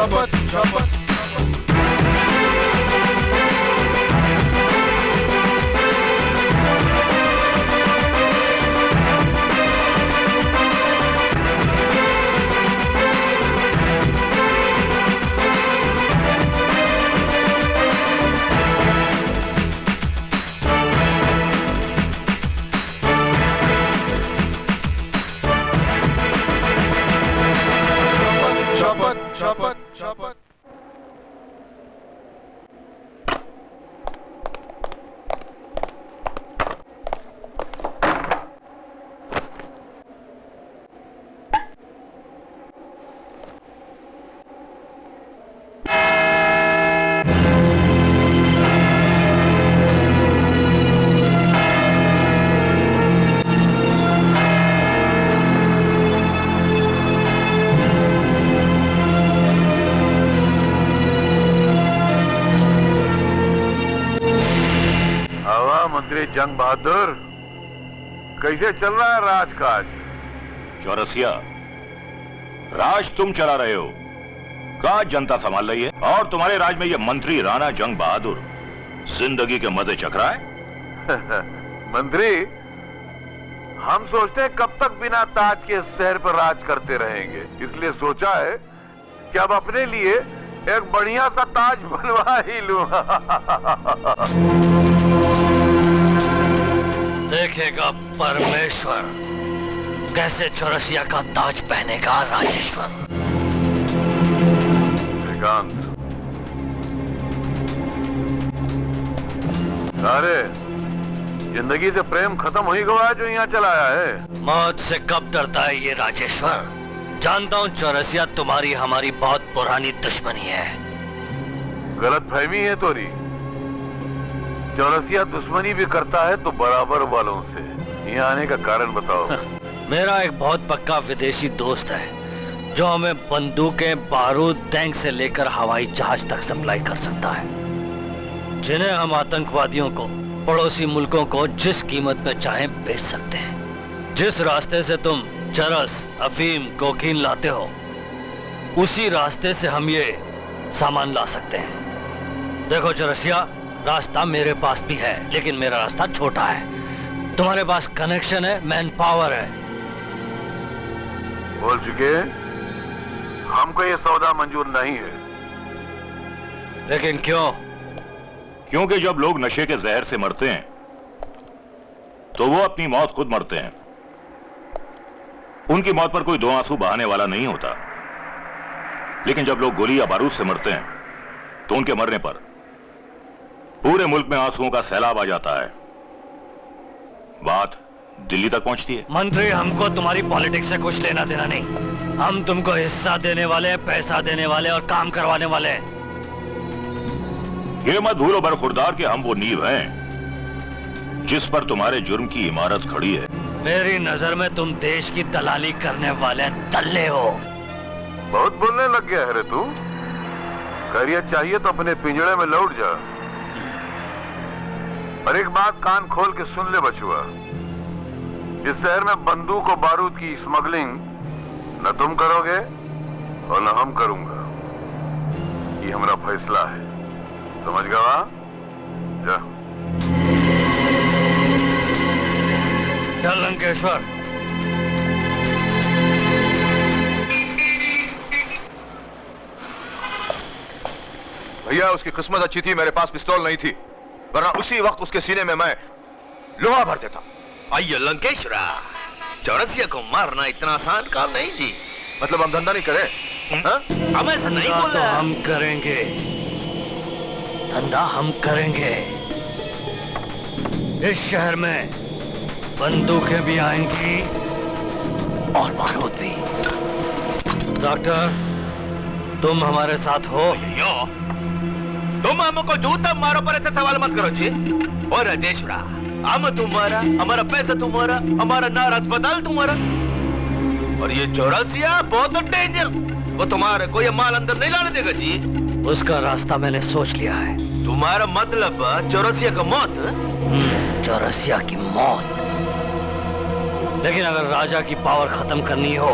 शपथ शपथ शपथ शपथ। मंत्री जंग बहादुर, कैसे चल रहा है राजकाज? चौरसिया, राज तुम चला रहे हो, काज जनता संभाल रही है। और तुम्हारे राज में ये मंत्री राणा जंग बहादुर जिंदगी के मजे चख रहा है। मंत्री, हम सोचते हैं कब तक बिना ताज के इस शहर पर राज करते रहेंगे, इसलिए सोचा है कि अब अपने लिए एक बढ़िया सा ताज बनवा ही लूं। देखेगा परमेश्वर कैसे चौरसिया का ताज पहनेगा राजेश्वर। श्रीकांत, सारे जिंदगी से प्रेम खत्म हो ही गया जो यहाँ चलाया है। मौत से कब डरता है ये राजेश्वर? जानता हूँ चौरसिया, तुम्हारी हमारी बहुत पुरानी दुश्मनी है। गलत फहमी है तोरी। चौरसिया दुश्मनी भी करता है तो बराबर वालों से। यहाँ आने का कारण बताओ। मेरा एक बहुत पक्का विदेशी दोस्त है जो हमें बंदूकें, बारूद, टैंक से लेकर हवाई जहाज तक सप्लाई कर सकता है, जिन्हें हम आतंकवादियों को, पड़ोसी मुल्कों को जिस कीमत में चाहें बेच सकते हैं। जिस रास्ते से तुम चरस, अफीम, कोकीन लाते हो, उसी रास्ते से हम ये सामान ला सकते हैं। देखो चौरसिया, रास्ता मेरे पास भी है, लेकिन मेरा रास्ता छोटा है। तुम्हारे पास कनेक्शन है, मैन पावर है। बोल चुके, हमको ये सौदा मंजूर नहीं है। लेकिन क्यों? क्योंकि जब लोग नशे के जहर से मरते हैं तो वो अपनी मौत खुद मरते हैं। उनकी मौत पर कोई दो आंसू बहाने वाला नहीं होता। लेकिन जब लोग गोली या बारूद से मरते हैं तो उनके मरने पर पूरे मुल्क में आंसुओं का सैलाब आ जाता है। बात दिल्ली तक पहुंचती है। मंत्री, हमको तुम्हारी पॉलिटिक्स से कुछ लेना देना नहीं। हम तुमको हिस्सा देने वाले, पैसा देने वाले और काम करवाने वाले हैं। ये मत भूलो बरखुरदार कि हम वो नींव हैं जिस पर तुम्हारे जुर्म की इमारत खड़ी है। मेरी नजर में तुम देश की दलाली करने वाले दल्ले हो। बहुत बोलने लग गया है रे तू। खैरियत चाहिए तो अपने पिंजड़े में लौट जा। और एक बात कान खोल के सुन ले बचुआ, इस शहर में बंदूक और बारूद की स्मगलिंग न तुम करोगे और न हम करूंगा। ये हमारा फैसला है, समझ गया? जा। चल लंकेश्वर। भैया, उसकी किस्मत अच्छी थी, मेरे पास पिस्तौल नहीं थी, वरना उसी वक्त उसके सीने में मैं लोहा भर देता। अयो लंकेश्वरा, चौरसिया को मारना इतना आसान काम नहीं जी। मतलब हम धंधा नहीं करें? हम ऐसा नहीं बोल तो रहे। हम करेंगे धंधा, हम करेंगे। इस शहर में बंदूकें भी आएंगी और बारूद भी। डॉक्टर, तुम हमारे साथ हो? यो, तुम हमको जूता मारो पर ऐसे सवाल मत करो जी। और राजेश्वरा, हम तुम्हारा, हमारा पैसा तुम्हारा, हमारा नार अस्पताल तुम्हारा। और ये चौरसिया बहुत डेंजर, वो तुम्हारे को ये माल अंदर नहीं लाने देगा जी। उसका रास्ता मैंने सोच लिया है। तुम्हारा मतलब चौरसिया का मौत? चौरसिया की मौत। लेकिन अगर राजा की पावर खत्म करनी हो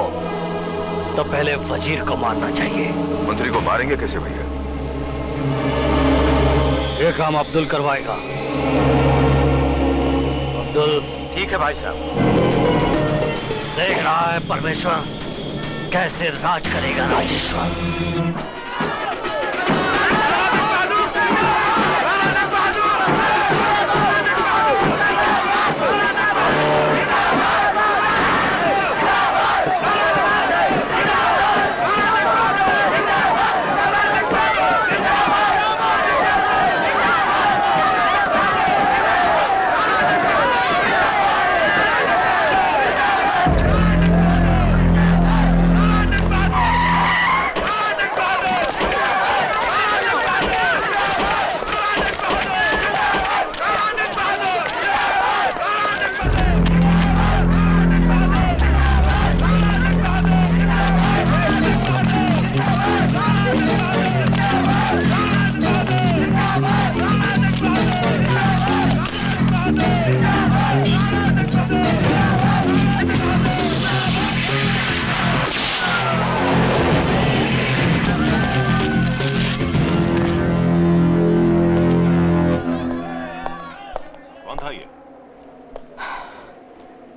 तो पहले वजीर को मारना चाहिए। मंत्री को मारेंगे कैसे भैया? ये काम अब्दुल करवाएगा। अब्दुल। ठीक है भाई साहब। देख रहा है परमेश्वर कैसे राज करेगा राजेश्वर।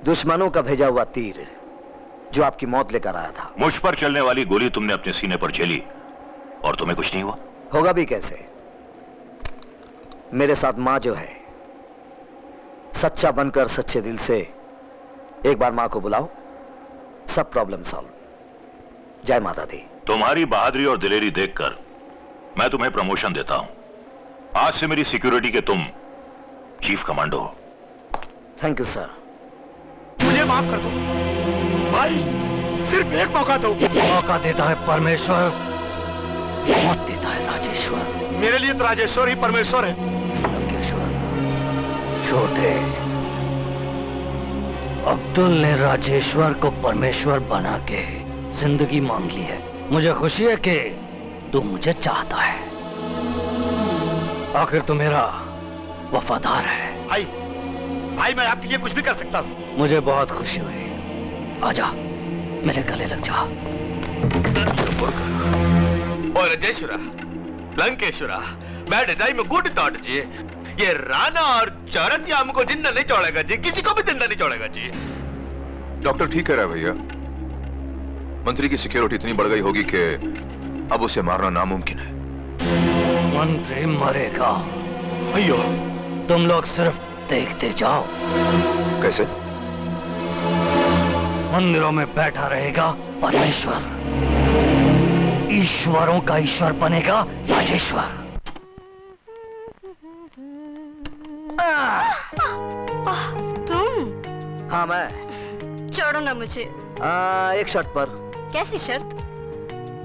दुश्मनों का भेजा हुआ तीर जो आपकी मौत लेकर आया था। मुझ पर चलने वाली गोली तुमने अपने सीने पर झेली और तुम्हें कुछ नहीं हुआ? होगा भी कैसे? मेरे साथ मां जो है, सच्चा बनकर सच्चे दिल से एक बार मां को बुलाओ, सब प्रॉब्लम सॉल्व। जय माता दी। तुम्हारी बहादुरी और दिलेरी देखकर मैं तुम्हें प्रमोशन देता हूं। आज से मेरी सिक्योरिटी के तुम चीफ कमांडो हो। Thank you sir. मुझे माफ कर दो भाई, सिर्फ एक मौका दो। मौका देता है परमेश्वर, मौत देता है राजेश्वर। मेरे लिए तो राजेश्वर ही परमेश्वर है। लंकेश्वर छोटे, अब्दुल ने राजेश्वर को परमेश्वर बना के जिंदगी मांग ली है। मुझे खुशी है कि तू मुझे चाहता है। आखिर तू मेरा वफादार है। भाई भाई, मैं आपके लिए कुछ भी कर सकता हूँ। मुझे बहुत खुशी हुई। आजा, मेरे गले लग जा। और Rajeshwara, Lankeshwara, bad time good thought जी। ये राणा और चौरसिया हमको जिंदा नहीं छोड़ेगा जी, किसी को भी जिंदा नहीं छोड़ेगा जी। डॉक्टर ठीक कह रहा है भैया। मंत्री की सिक्योरिटी इतनी बढ़ गई होगी कि अब उसे मारना नामुमकिन है। मंत्री मरेगा भैया। तुम लोग सिर्फ देखते जाओ। कैसे? मंदिरों में बैठा रहेगा परमेश्वर, ईश्वरों का ईश्वर बनेगा राजेश्वर। तुम? हाँ मैं। छोड़ो ना मुझे। एक शर्त पर। कैसी शर्त?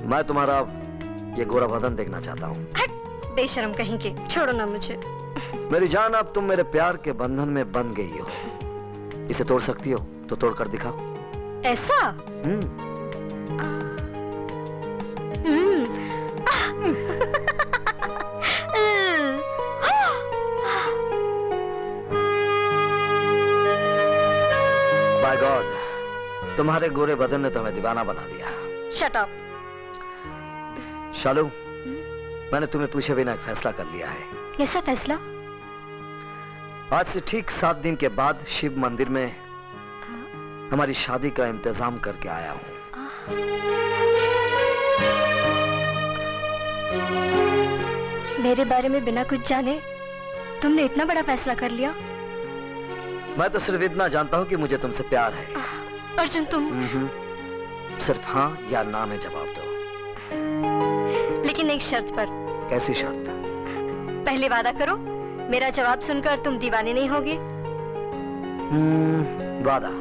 मैं तुम्हारा ये गोरा बदन देखना चाहता हूँ। हट, बेशर्म कहीं के। छोड़ो ना मुझे। मेरी जान, अब तुम मेरे प्यार के बंधन में बंध गई हो। इसे तोड़ सकती हो तो तोड़ कर दिखाओ। ऐसा? बाय गॉड, तुम्हारे गोरे बदन ने तुम्हें दीवाना बना दिया। Shut up. शालू, मैंने तुम्हें पूछे बिना एक फैसला कर लिया है। कैसा फैसला? आज से ठीक 7 दिन के बाद शिव मंदिर में हमारी शादी का इंतजाम करके आया हूँ। मेरे बारे में बिना कुछ जाने तुमने इतना बड़ा फैसला कर लिया? मैं तो सिर्फ इतना जानता हूँ कि मुझे तुमसे प्यार है। अर्जुन, तुम? सिर्फ हाँ या ना में जवाब दो। लेकिन एक शर्त पर। कैसी शर्त? पहले वादा करो मेरा जवाब सुनकर तुम दीवाने नहीं होगे। वादा।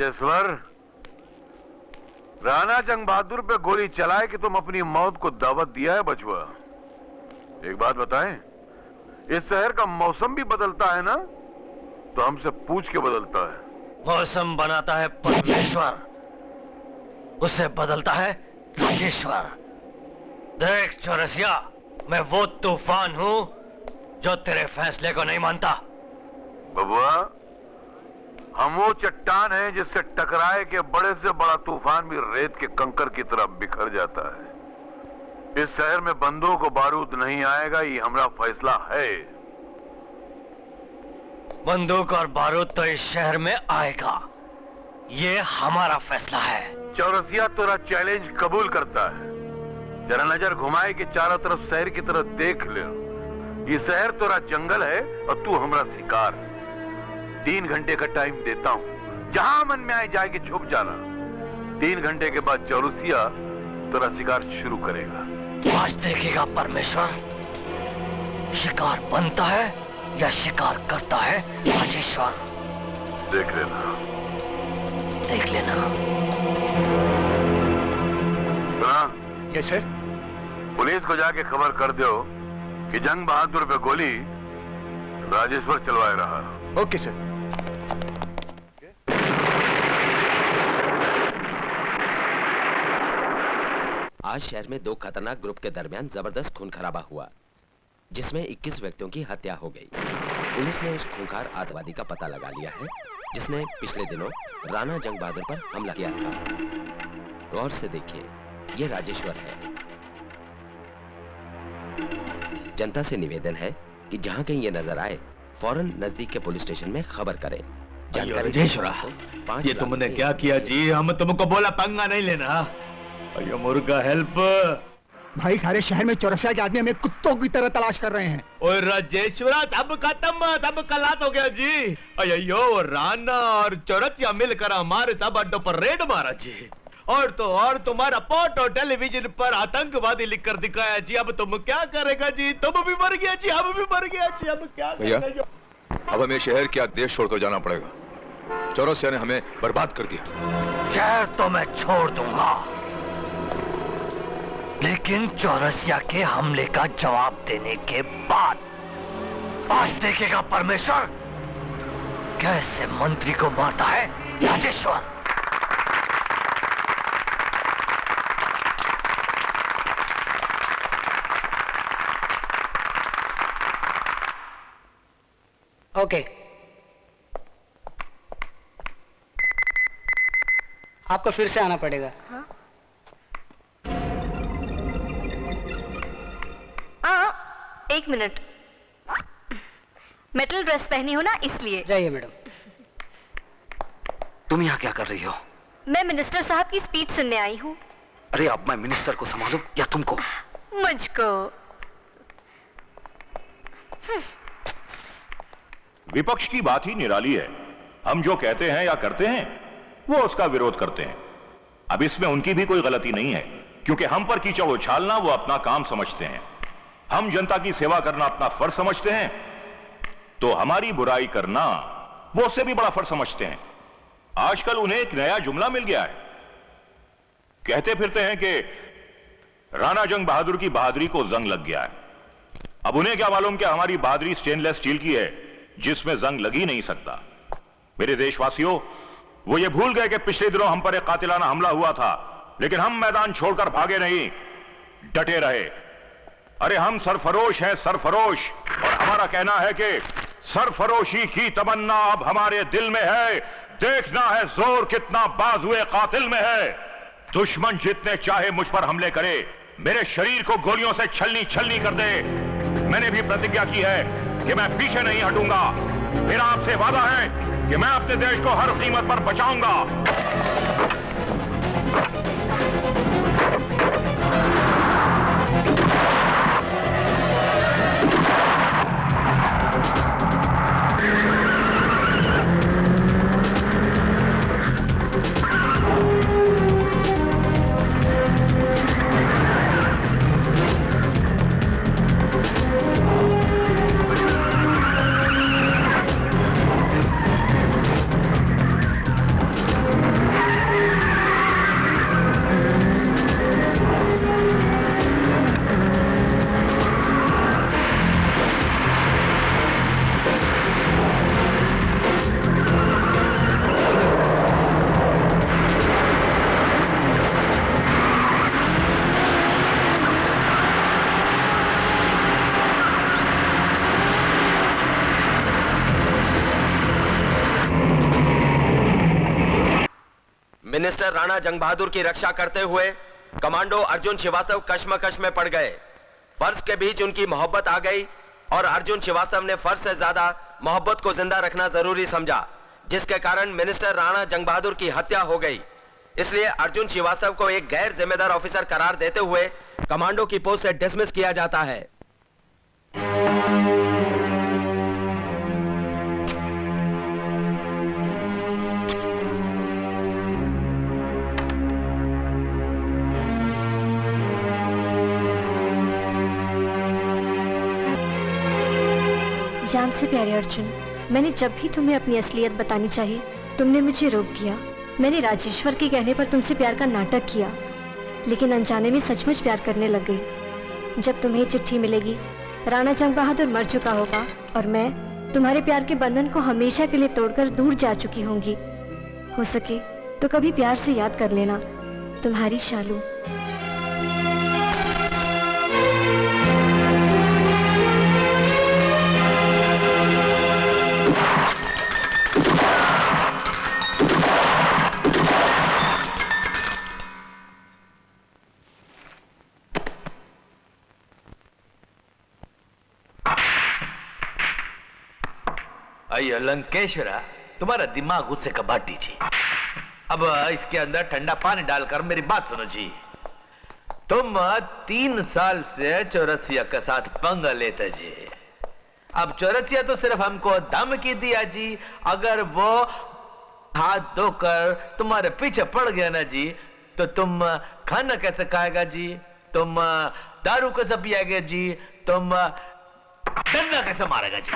राजेश्वर, राणा जंग बहादुर पे गोली चलाए कि तुम अपनी मौत को दावत दिया है बचुआ? एक बात बताएं, इस शहर का मौसम भी बदलता है ना, तो हमसे पूछ के बदलता है। मौसम बनाता है परमेश्वर, उसे बदलता है राजेश्वर। देख चौरसिया, मैं वो तूफान हूं जो तेरे फैसले को नहीं मानता। बबुआ, हम वो चट्टान हैं जिससे टकराए के बड़े से बड़ा तूफान भी रेत के कंकर की तरह बिखर जाता है। इस शहर में बंदूक को बारूद नहीं आएगा, ये हमारा फैसला है। बंदूक और बारूद तो इस शहर में आएगा, ये हमारा फैसला है। चौरसिया तोरा चैलेंज कबूल करता है। जरा नजर घुमाए कि चारों तरफ शहर की तरफ देख ले। ये शहर तोरा जंगल है और तू हमारा शिकार। 3 घंटे का टाइम देता हूं, जहां मन में आए जाके छुप जाना। 3 घंटे के बाद चौरसिया तेरा शिकार शुरू करेगा। आज देखेगा परमेश्वर, शिकार बनता है या शिकार करता है राजेश्वर। देख लेना, देख लेना। Yes sir. पुलिस को जाके खबर कर दो कि जंग बहादुर पे गोली राजेश्वर चलवाए रहा। Okay sir. आज शहर में 2 खतरनाक ग्रुप के दरमियान जबरदस्त खून खराबा हुआ, जिसमें 21 व्यक्तियों की हत्या हो गई। पुलिस ने उस खूंखार आतंकवादी का पता लगा लिया है जिसने पिछले दिनों राणा जंग बहादुर पर हमला किया था। गौर से देखिए, ये राजेश्वर है। जनता से निवेदन है कि जहां कहीं ये नजर आए, फौरन नजदीक के पुलिस स्टेशन में खबर करें। जानकारी ये तुमने क्या किया जी? हम तुमको बोला पंगा नहीं लेना। अयो मुर्गा हेल्प। भाई सारे शहर में चौरसिया के आदमी हमें कुत्तों की तरह तलाश कर रहे हैं। और राजेश्वरा सब खत्म, सब कलात हो गया जी। अयो राणा और चौरसिया मिलकर हमारे सब अड्डों पर रेड मारा जी। और तो और तुम्हारा फोटो टेलीविजन पर आतंकवादी लिखकर दिखाया जी। अब तुम क्या करेगा जी? तुम भी मर गया जी, हम भी मर गया जी। अब क्या भैया, करेगा? अब हमें शहर क्या देश छोड़कर जाना पड़ेगा। चौरसिया ने हमें बर्बाद कर दिया। शहर तो मैं छोड़ दूंगा, लेकिन चौरसिया के हमले का जवाब देने के बाद आज देखेगा परमेश्वर कैसे मंत्री को मारता है राजेश्वर। ओके, आपको फिर से आना पड़ेगा। हाँ, 1 मिनट। मेटल ड्रेस पहनी हो ना, इसलिए। जाइए मैडम। तुम यहाँ क्या कर रही हो? मैं मिनिस्टर साहब की स्पीच सुनने आई हूँ। अरे अब मैं मिनिस्टर को संभालूं या तुमको? मुझको। विपक्ष की बात ही निराली है। हम जो कहते हैं या करते हैं वो उसका विरोध करते हैं। अब इसमें उनकी भी कोई गलती नहीं है, क्योंकि हम पर कीचड़ उछालना वो अपना काम समझते हैं। हम जनता की सेवा करना अपना फर्ज समझते हैं, तो हमारी बुराई करना वो उससे भी बड़ा फर्ज समझते हैं। आजकल उन्हें एक नया जुमला मिल गया है। कहते फिरते हैं कि राणा जंग बहादुर की बहादुरी को जंग लग गया है। अब उन्हें क्या मालूम कि हमारी बहादुरी स्टेनलेस स्टील की है जिसमें जंग लग ही नहीं सकता। मेरे देशवासियों, वो ये भूल गए कि पिछले दिनों हम पर एक कातिलाना हमला हुआ था, लेकिन हम मैदान छोड़कर भागे नहीं, डटे रहे। अरे हम सरफरोश हैं, सरफरोश। और हमारा कहना है कि सरफरोशी की तमन्ना अब हमारे दिल में है। देखना है जोर कितना बाजुए कातिल में है। दुश्मन जितने चाहे मुझ पर हमले करे, मेरे शरीर को गोलियों से छलनी छलनी कर दे। मैंने भी प्रतिज्ञा की है कि मैं पीछे नहीं हटूंगा। मेरा आपसे वादा है कि मैं अपने देश को हर कीमत पर बचाऊंगा। मिनिस्टर राणा जंग बहादुर की रक्षा करते हुए कमांडो अर्जुन श्रीवास्तव कश्मकश में पड़ गए। फर्ज के बीच उनकी मोहब्बत आ गई और अर्जुन श्रीवास्तव ने फर्ज से ज्यादा मोहब्बत को जिंदा रखना जरूरी समझा, जिसके कारण मिनिस्टर राणा जंग बहादुर की हत्या हो गई। इसलिए अर्जुन श्रीवास्तव को एक गैर जिम्मेदार ऑफिसर करार देते हुए कमांडो की पोस्ट से डिसमिस किया जाता है। जान से प्यारे अर्जुन, मैंने जब भी तुम्हें अपनी असलियत बतानी चाहिए तुमने मुझे रोक दिया। मैंने राजेश्वर के कहने पर तुमसे प्यार का नाटक किया, लेकिन अनजाने में सचमुच प्यार करने लग गई। जब तुम्हें चिट्ठी मिलेगी राणा जंग बहादुर मर चुका होगा और मैं तुम्हारे प्यार के बंधन को हमेशा के लिए तोड़कर दूर जा चुकी होंगी। हो सके तो कभी प्यार से याद कर लेना। तुम्हारी शालू। अयो लंकेश्वरा, तुम्हारा दिमाग उससे कबाड़ दीजिए। अब इसके अंदर ठंडा पानी डालकर मेरी बात सुनो जी। तुम 3 साल से चौरसिया के साथ पंगा लेते जी। अब चौरसिया तो सिर्फ हमको धमकी दिया जी, अगर वो हाथ धोकर तुम्हारे पीछे पड़ गया ना जी तो तुम खाना कैसे खाएगा जी, तुम दारू कैसे पिएगा जी, तुम डंडा कैसे मारेगा जी।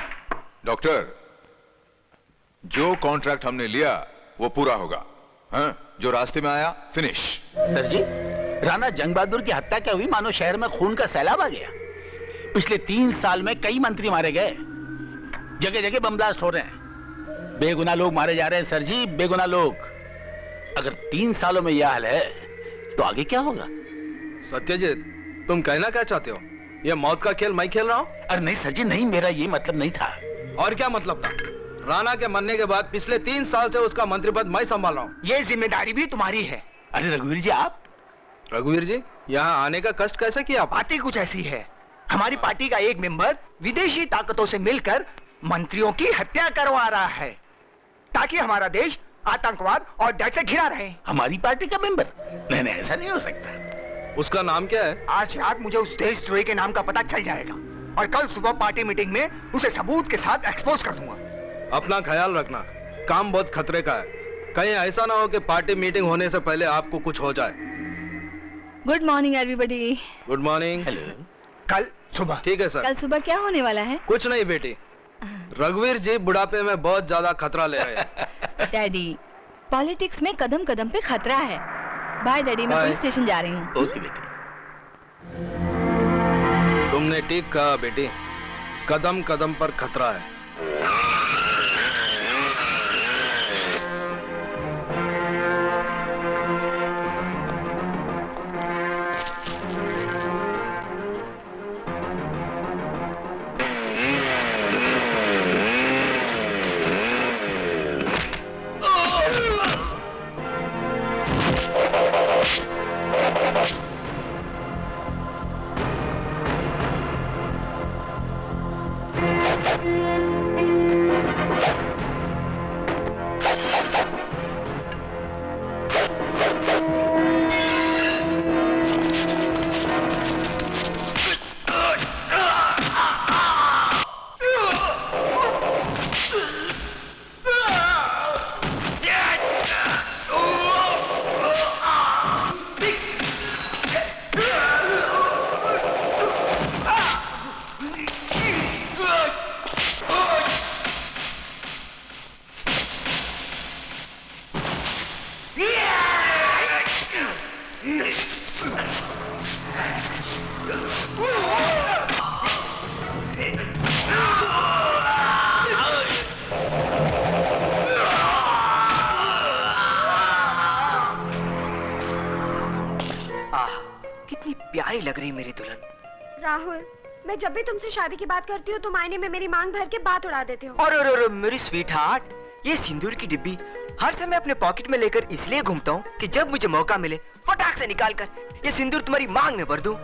डॉक्टर, जो कॉन्ट्रैक्ट हमने लिया वो पूरा होगा। हाँ? जो रास्ते में आया फिनिश। सर जी, राणा जंग बहादुर की हत्या क्या हुई मानो शहर में खून का सैलाब आ गया। पिछले 3 साल में कई मंत्री मारे गए, जगह जगह बम ब्लास्ट हो रहे हैं, बेगुनाह लोग मारे जा रहे हैं सर जी, बेगुनाह लोग। अगर 3 सालों में यह हाल है तो आगे क्या होगा? सत्यजीत, तुम कहना क्या चाहते हो? यह मौत का खेल मैं खेल रहा हूँ? अरे नहीं सर जी, नहीं, मेरा ये मतलब नहीं था। और क्या मतलब था? राणा के मरने के बाद पिछले 3 साल से उसका मंत्री पद मैं संभाल रहा हूँ। ये जिम्मेदारी भी तुम्हारी है। अरे रघुवीर जी, आप? रघुवीर जी, यहाँ आने का कष्ट कैसे किया? बातें कुछ ऐसी है, हमारी पार्टी का एक मेंबर विदेशी ताकतों से मिलकर मंत्रियों की हत्या करवा रहा है ताकि हमारा देश आतंकवाद और डर से घिरा रहे। हमारी पार्टी का मेंबर? नहीं नहीं, ऐसा नहीं हो सकता। उसका नाम क्या है? आज रात मुझे उस देशद्रोही के नाम का पता चल जाएगा और कल सुबह पार्टी मीटिंग में उसे सबूत के साथ एक्सपोज कर दूंगा। अपना ख्याल रखना, काम बहुत खतरे का है। कहीं ऐसा ना हो कि पार्टी मीटिंग होने से पहले आपको कुछ हो जाए। Good morning everybody. Good morning. Hello. कल सुबह? ठीक है सर। कल सुबह क्या होने वाला है? कुछ नहीं बेटी, रघुवीर जी बुढ़ापे में बहुत ज्यादा खतरा ले रहे हैं। डैडी, पॉलिटिक्स में कदम कदम पे खतरा है। बाय डैडी, मैं पुलिस स्टेशन जा रही हूँ। ओके बेटी। तुमने ठीक कहा बेटी, कदम कदम पर खतरा है। प्यारी लग रही मेरी दुल्हन। राहुल, मैं जब भी तुमसे शादी की बात करती हूँ तुम आईने में मेरी मांग भर के बात उड़ा देते हो। अरे मेरी स्वीट हार्ट, ये सिंदूर की डिब्बी हर समय अपने पॉकेट में लेकर इसलिए घूमता हूँ कि जब मुझे मौका मिले फटाक से निकाल कर ये सिंदूर तुम्हारी मांग में भर दूं।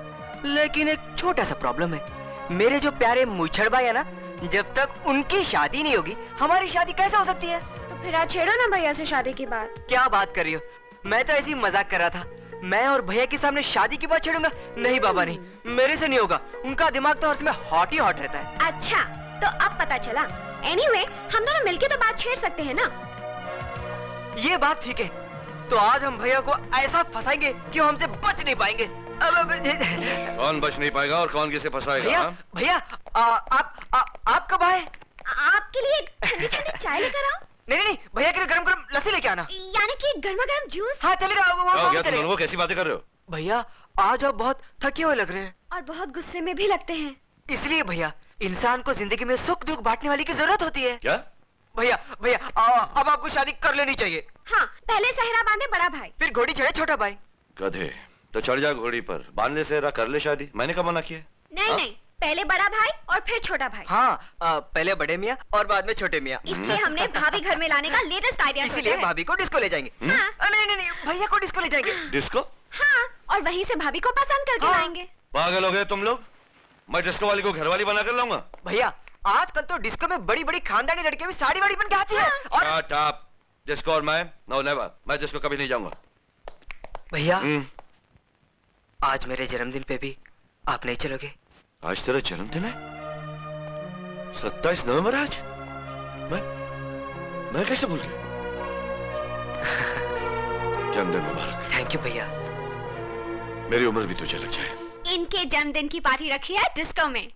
लेकिन एक छोटा सा प्रॉब्लम है, मेरे जो प्यारे मुछड़ भाई है ना, जब तक उनकी शादी नहीं होगी हमारी शादी कैसे हो सकती है? तो फिर आज छेड़ो ना भैया से शादी की बात। क्या बात कर रही हो? मैं तो ऐसी मजाक कर रहा था। मैं और भैया के सामने शादी की बात छेड़ूंगा? नहीं बाबा नहीं, मेरे से नहीं होगा। उनका दिमाग तो हर समय हॉट ही हॉट रहता है। अच्छा, तो अब पता चला। एनीवे, हम दोनों मिलके तो बात छेड़ सकते हैं ना? ये बात ठीक है। तो आज हम भैया को ऐसा फंसाएंगे कि वो हमसे बच नहीं पाएंगे। कौन बच नहीं पाएगा और कौन किसे फंसाएगा? भैया, भैया, आप कब आए? आपके लिए ठंडी ठंडी चाय लेकर आओ। नहीं नहीं, भैया के लिए गरम गरम लस्सी लेके आना। यानी कि गर्मा गर्म जूस। हाँ चलेगा। तुम दोनों को कैसी बातें कर रहे हो? भैया आज आप बहुत थके हुए लग रहे हैं और बहुत गुस्से में भी लगते हैं। इसलिए भैया, इंसान को जिंदगी में सुख दुख बांटने वाली की जरूरत होती है। क्या? भैया भैया, अब आपको शादी कर लेनी चाहिए। हाँ, पहले सहरा बांधे बड़ा भाई, फिर घोड़ी चढ़े छोटा भाई। गधे, तो चढ़ जा घोड़ी पर, बांध ले सेहरा, कर ले शादी। मैंने कब मना किया? नहीं नहीं, पहले बड़ा भाई और फिर छोटा भाई। हाँ, पहले बड़े मियाँ और बाद में छोटे मियाँ। इसलिए हमने भाभी घर में लाने का लेटेस्ट आइडिया सोचा इसीलिए है। भाभी को डिस्को ले जाएंगे। नहीं नहीं नहीं, भैया को डिस्को ले जाएंगे। डिस्को? हाँ, और वहीं से भाभी को पसंद करके लाएंगे। पागल हो गए तुम लोग? मैं डिस्को वाली को घरवाली बना कर लाऊंगा? भैया, आजकल तो डिस्को में बड़ी बड़ी खानदानी लड़कियां भी साड़ी वाड़ी बन के आती है। और Shut up. डिस्को और मैं? नो नेवर, मैं डिस्को कभी नहीं जाऊंगा। भैया, आज मेरे जन्मदिन पे भी आप नहीं चलोगे? आज तेरा जन्मदिन है? 27 नवंबर आज? मैं कैसे भूल गया? जन्मदिन मुबारक। थैंक यू भैया। मेरी उम्र भी तुझे लग जाए। इनके जन्मदिन की पार्टी रखी है डिस्को में।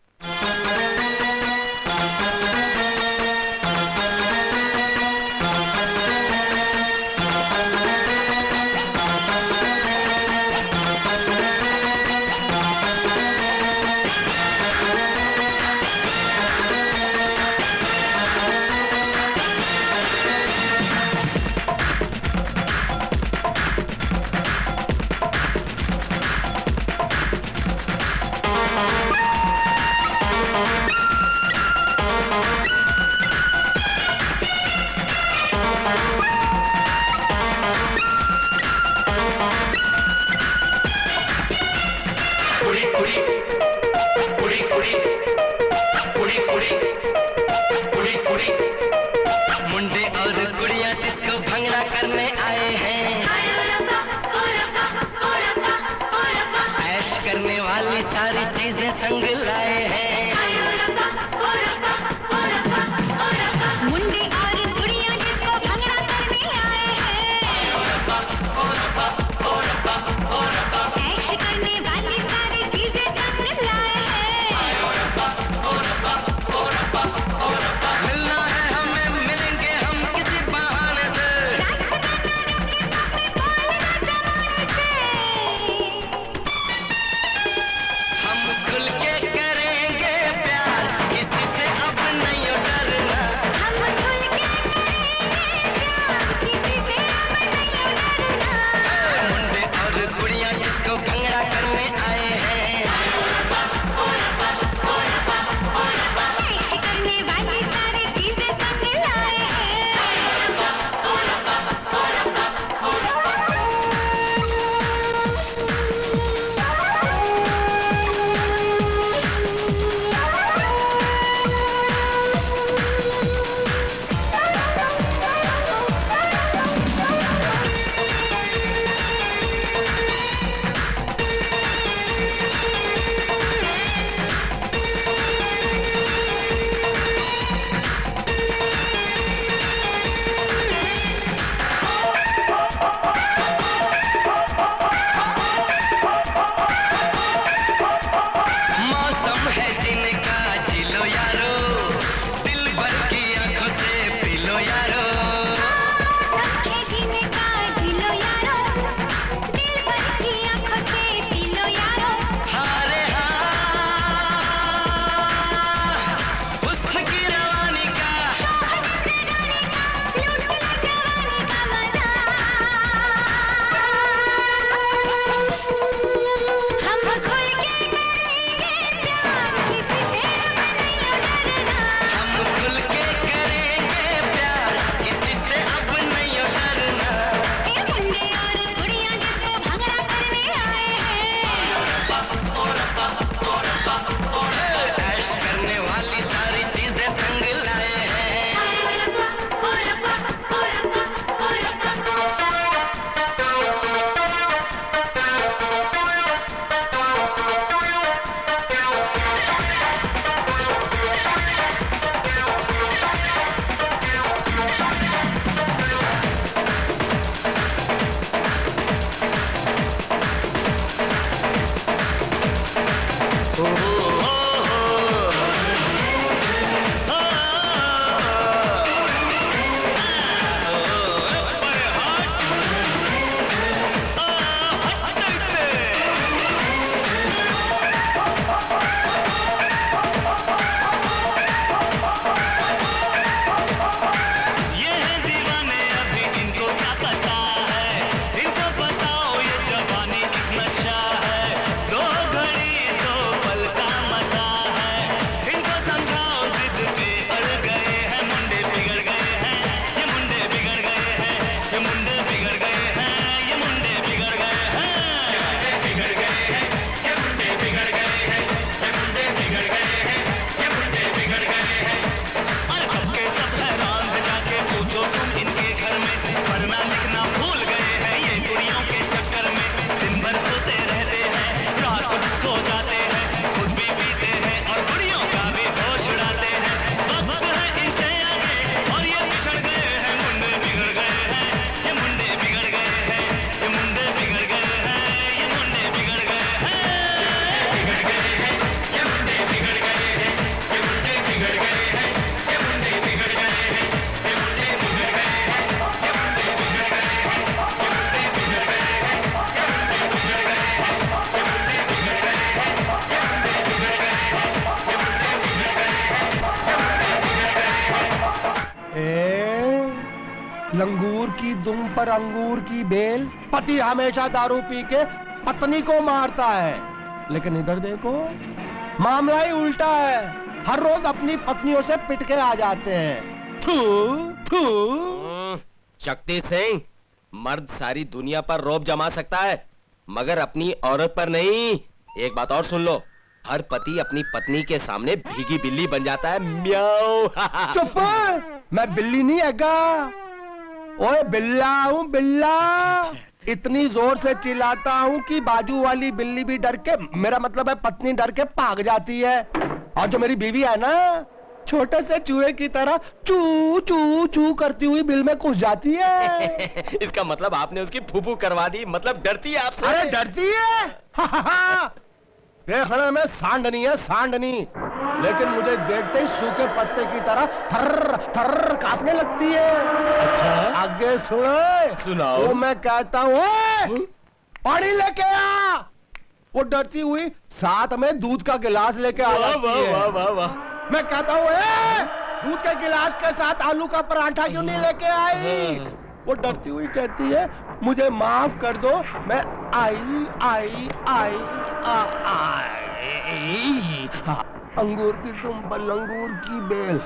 लंगूर की दुम पर अंगूर की बेल, पति हमेशा दारू पी के पत्नी को मारता है, लेकिन इधर देखो मामला ही उल्टा है, हर रोज अपनी पत्नियों से पिट के आ जाते हैं। थू थू। शक्ति सिंह, मर्द सारी दुनिया पर रौब जमा सकता है मगर अपनी औरत पर नहीं। एक बात और सुन लो, हर पति अपनी पत्नी के सामने भीगी बिल्ली बन जाता है। म्याऊ। चुप, मैं बिल्ली नहीं हैगा, ओए बिल्ला हूँ बिल्ला। इतनी जोर से चिल्लाता हूँ कि बाजू वाली बिल्ली भी डर के, मेरा मतलब है पत्नी डर के भाग जाती है। और जो मेरी बीवी है ना, छोटे से चूहे की तरह चू चू चू करती हुई बिल में घुस जाती है। इसका मतलब आपने उसकी फूफू करवा दी, मतलब डरती है आपसे। अरे डरती है? देखने में सांडनी है सांडनी, लेकिन मुझे देखते ही सूखे पत्ते की तरह थर्र थर्र कांपने लगती है। अच्छा, आगे सुनो। सुनाओ। वो मैं कहता हूँ पानी लेके आ, वो डरती हुई साथ में दूध का गिलास लेके आ जाती है। वाह वाह वाह। मैं कहता हूँ दूध के गिलास के साथ आलू का पराठा क्यों नहीं लेके आई? वो डरती हुई कहती है मुझे माफ कर दो, मैं आई आई आई आई। अंगूर की तुम पर अंगूर की बेल।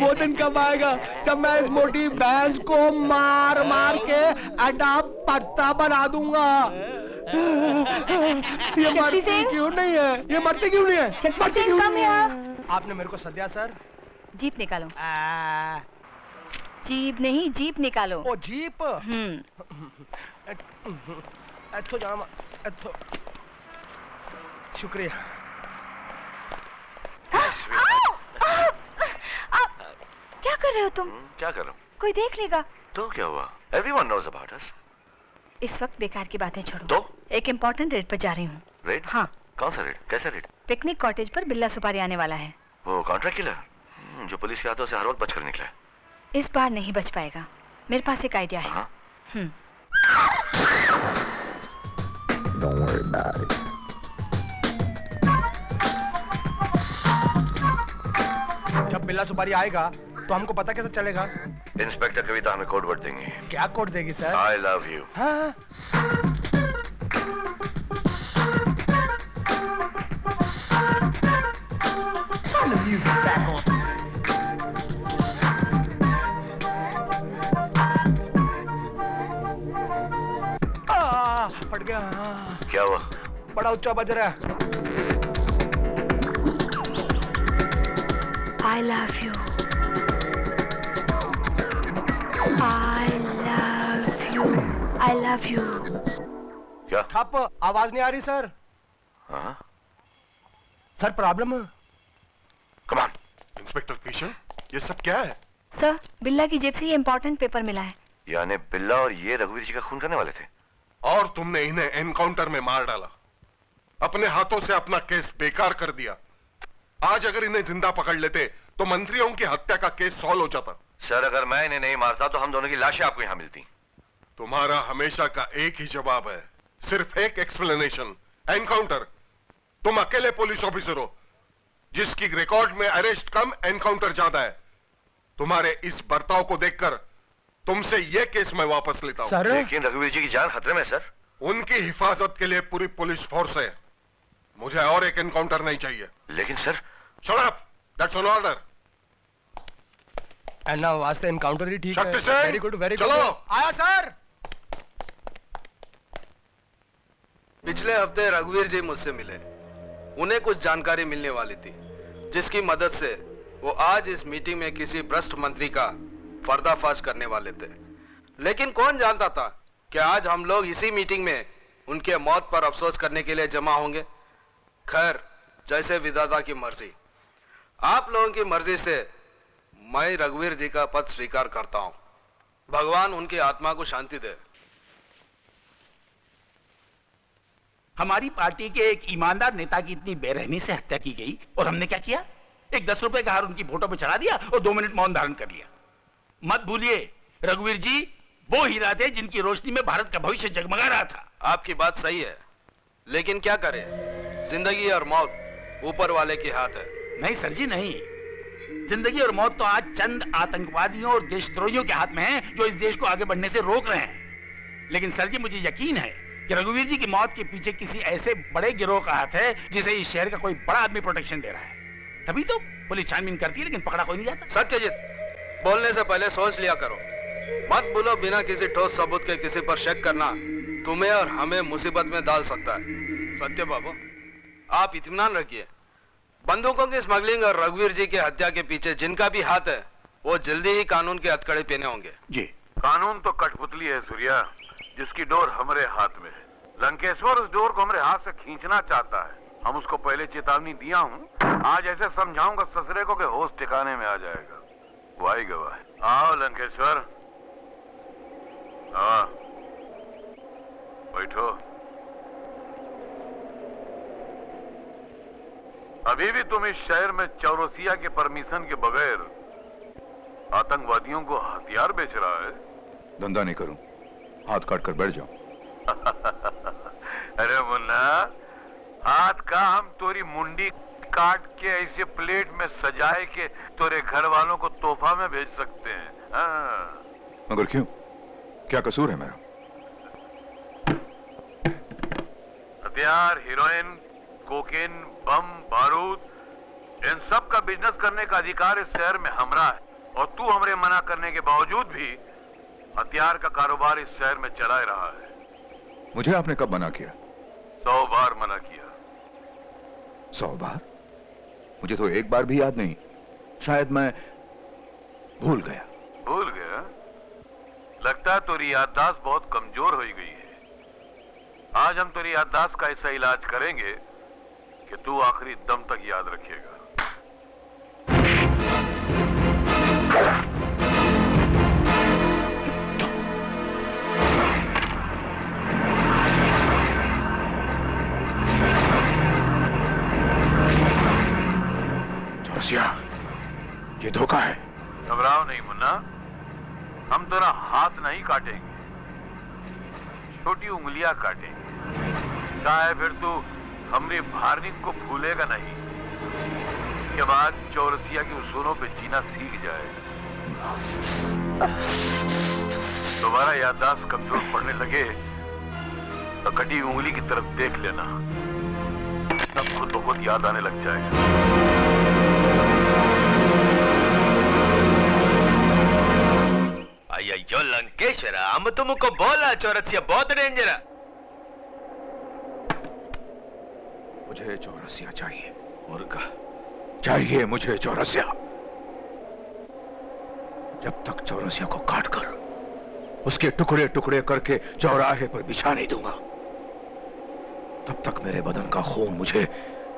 वो दिन कब आएगा जब मैं इस मोटी भैंस को मार मार के अंडा पत्ता बना दूंगा। ये मरती क्यों नहीं है? ये मरती क्यों नहीं है? मरती क्यों नहीं है? आपने मेरे को सद्या सर? जीप निकालो। जीप नहीं, जीप निकालो। ओ जीप। एथो जामा, एथो। शुक्रिया। क्या कर रहे हो तुम? क्या कर रहा हूँ? कोई देख लेगा तो क्या हुआ? Everyone knows about us. इस वक्त बेकार की बातें छोड़ो। तो? एक इम्पोर्टेंट रेड पर जा रही हूँ। रेड? हाँ। कौन सा रेड? कैसा रेड? पिकनिक कॉटेज पर बिल्ला सुपारी आने वाला है। वो कॉन्ट्रैक्ट किलर जो पुलिस के हाथों से हर वक्त बचकर निकला है। इस बार नहीं बच पाएगा, मेरे पास एक आइडिया है। Don't worry about it. जब बिल्ला सुपारी आएगा तो हमको पता कैसे चलेगा? इंस्पेक्टर कविता हमें कोड वर्ड देंगी। क्या कोड देगी सर? I love you. हाँ। Turn the music back on. फट गया। क्या हुआ? बड़ा ऊंचा बज रहा है। I love you. I love you. I love you. क्या? ठप, आवाज नहीं आ रही सर। हाँ? सर प्रॉब्लम है। Come on. इंस्पेक्टर फिशर, ये सब क्या है? सर, बिल्ला की जेब से ये इम्पोर्टेंट पेपर मिला है। यानी बिल्ला और ये रघुवीर जी का खून करने वाले थे? और तुमने इन्हें एनकाउंटर में मार डाला, अपने हाथों से अपना केस बेकार कर दिया। आज अगर इन्हें जिंदा पकड़ लेते तो मंत्रियों की हत्या का केस सॉल्व हो जाता। सर, अगर मैं इन्हें नहीं मारता तो हम दोनों की लाशें आपको यहाँ मिलती। तुम्हारा हमेशा का एक ही जवाब है, सिर्फ एक एक्सप्लेनेशन, एनकाउंटर। तुम अकेले पुलिस ऑफिसर हो जिसकी रिकॉर्ड में अरेस्ट कम, एनकाउंटर ज्यादा है। तुम्हारे इस बर्ताव को देखकर तुमसे यह केस मैं वापस लेता हूं। लेकिन रघुवीर जी की जान खतरे में सर। उनकी हिफाजत के लिए पूरी पुलिस फोर्स है, मुझे और एक एनकाउंटर नहीं चाहिए। लेकिन sir. Shut up, that's an order. Anna वास्ते एनकाउंटर ही ठीक है। Shakti Singh, very good, very good. चलो। आया सर। पिछले हफ्ते रघुवीर जी मुझसे मिले, उन्हें कुछ जानकारी मिलने वाली थी जिसकी मदद से वो आज इस मीटिंग में किसी भ्रष्ट मंत्री का पर्दाफाश करने वाले थे। लेकिन कौन जानता था कि आज हम लोग इसी मीटिंग में उनके मौत पर अफसोस करने के लिए जमा होंगे। खैर, जैसे विधाता की मर्जी। आप लोगों की मर्जी से मैं रघुवीर जी का पद स्वीकार करता हूं। भगवान उनकी आत्मा को शांति दे। हमारी पार्टी के एक ईमानदार नेता की इतनी बेरहमी से हत्या की गई और हमने क्या किया? एक 10 रुपए का हार उनकी फोटो पे चढ़ा दिया और 2 मिनट मौन धारण कर लिया। मत भूलिए, रघुवीर जी वो हीरा थे जिनकी रोशनी में भारत का भविष्य जगमगा रहा था। आपकी बात सही है, लेकिन क्या करें, जिंदगी और मौत ऊपर वाले के हाथ है। नहीं सर जी नहीं, जिंदगी और मौत तो आज चंद आतंकवादियों और देशद्रोहियों के हाथ में है जो इस देश को आगे बढ़ने से रोक रहे हैं। लेकिन सर जी, मुझे यकीन है कि रघुवीर जी की मौत के पीछे किसी ऐसे बड़े गिरोह का हाथ है जिसे इस शहर का कोई बड़ा आदमी प्रोटेक्शन दे रहा है। तभी तो पुलिस छानबीन करती है, लेकिन पकड़ा कोई नहीं जाता। सत्यजीत, बोलने से पहले सोच लिया करो। मत बोलो बिना किसी ठोस सबूत के किसी पर शक करना तुम्हें और हमें मुसीबत में डाल सकता है। सत्य बाबू, आप इत्मीनान रखिए। बंदूकों की स्मगलिंग और रघुवीर जी की हत्या के पीछे जिनका भी हाथ है वो जल्दी ही कानून के हथकड़े पहने होंगे। जी, कानून तो कठपुतली है सूर्या, जिसकी डोर हमारे हाथ में है। लंकेश्वर उस डोर को हमारे हाथ से खींचना चाहता है। हम उसको पहले चेतावनी दिया हूँ, आज ऐसे समझाऊंगा ससुरे को कि होश ठिकाने में आ जाएगा। वो आएगा वह। आओ लंकेश्वर, आओ, बैठो। अभी भी तुम इस शहर में चौरसिया के परमिशन के बगैर आतंकवादियों को हथियार बेच रहा है? धंधा नहीं करूं, हाथ काट कर बैठ जाऊं। अरे मुन्ना, हाथ का हम तोरी मुंडी काट के ऐसे प्लेट में सजाए के तोरे घर वालों को तोहफा में भेज सकते हैं। हाँ। मगर क्यों, क्या कसूर है मेरा? हथियार, हीरोइन, कोकेन, बम, बारूद, इन सब का बिजनेस करने का अधिकार इस शहर में हमरा है, और तू हमरे मना करने के बावजूद भी हथियार का कारोबार इस शहर में चला रहा है। मुझे आपने कब मना किया? 100 बार मना किया। 100 बार? मुझे तो एक बार भी याद नहीं। शायद मैं भूल गया। भूल गया? लगता है तेरी याददाश्त बहुत कमजोर हो गई है। आज हम तेरी याददाश्त का ऐसा इलाज करेंगे कि तू आखिरी दम तक याद रखेगा। चौरसिया, ये धोखा है। घबराओ नहीं मुन्ना, हम तेरा हाथ नहीं काटेंगे, छोटी उंगलियां काटेंगे। चाहे फिर तू हमरे भारनिक को भूलेगा नहीं। के बाद चौरसिया के उसूलों पे जीना सीख जाएगा। दोबारा याददाश्त कमजोर पड़ने लगे तो कटी उंगली की तरफ देख लेना, तब खुद बहुत याद आने लग जाएगा। अయ్యో లంకేశ్వర, हम तुमको बोला चौरसिया बहुत डेंजर है। मुझे चौरसिया चाहिए, मुर्गा चाहिए मुझे चौरसिया। जब तक चौरसिया को काटकर उसके टुकड़े टुकड़े करके चौराहे पर बिछा नहीं दूंगा, तब तक मेरे बदन का खून मुझे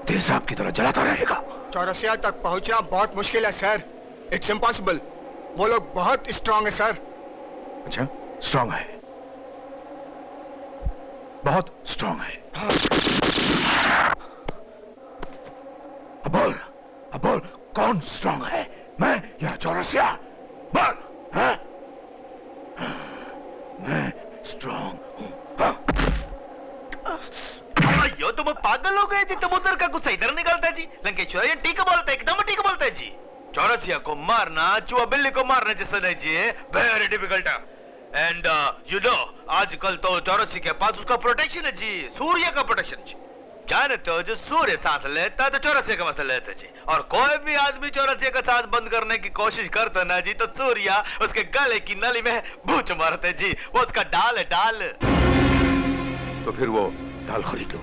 तेजाब की तरह जलाता रहेगा। चौरसिया तक पहुंचना बहुत मुश्किल है सर, इट्स इम्पॉसिबल। वो लोग बहुत स्ट्रांग है सर। अच्छा, स्ट्रांग है, बहुत स्ट्रांग है। अब बोल कौन स्ट्रांग है, मैं या चौरसिया? बोल। हाँ? मैं स्ट्रांग हूं। अయ్యో तुम पागल हो गए जी, तुम उधर का कुछ इधर निकलता है जी। लंकेश्वर ये ठीक बोलता है, एकदम ठीक बोलता है जी। चौरसिया को मारना चूहा बिल्ली को मारने जैसा नहीं जी, वेरी डिफिकल्ट है। एंड यू नो, आजकल तो चौरसिया के पास उसका प्रोटेक्शन है जी, सूर्य का प्रोटेक्शन जी। जानते हो, जो सूर्य सांस लेता है तो चौरसिया का मसला लेता जी, और कोई भी आदमी चौरसिया का सांस बंद करने की कोशिश करता ना जी, तो सूर्य उसके गले की नली में बूच मारते जी। वो उसका डाल है, डाल। तो फिर वो ढाल खरीद लो,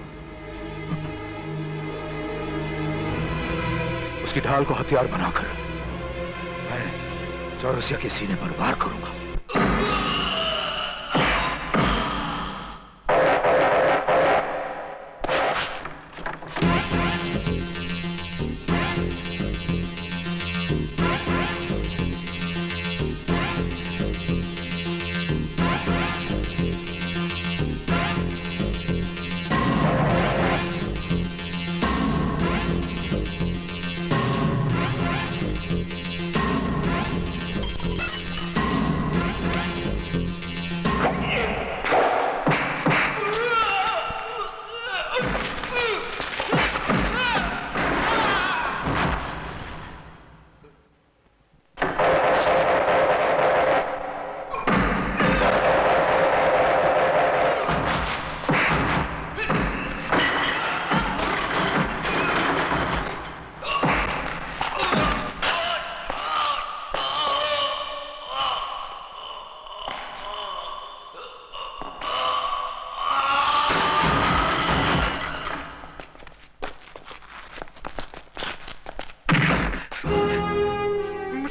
उसकी ढाल को हथियार बनाकर मैं चौरसिया के सीने पर वार करूंगा।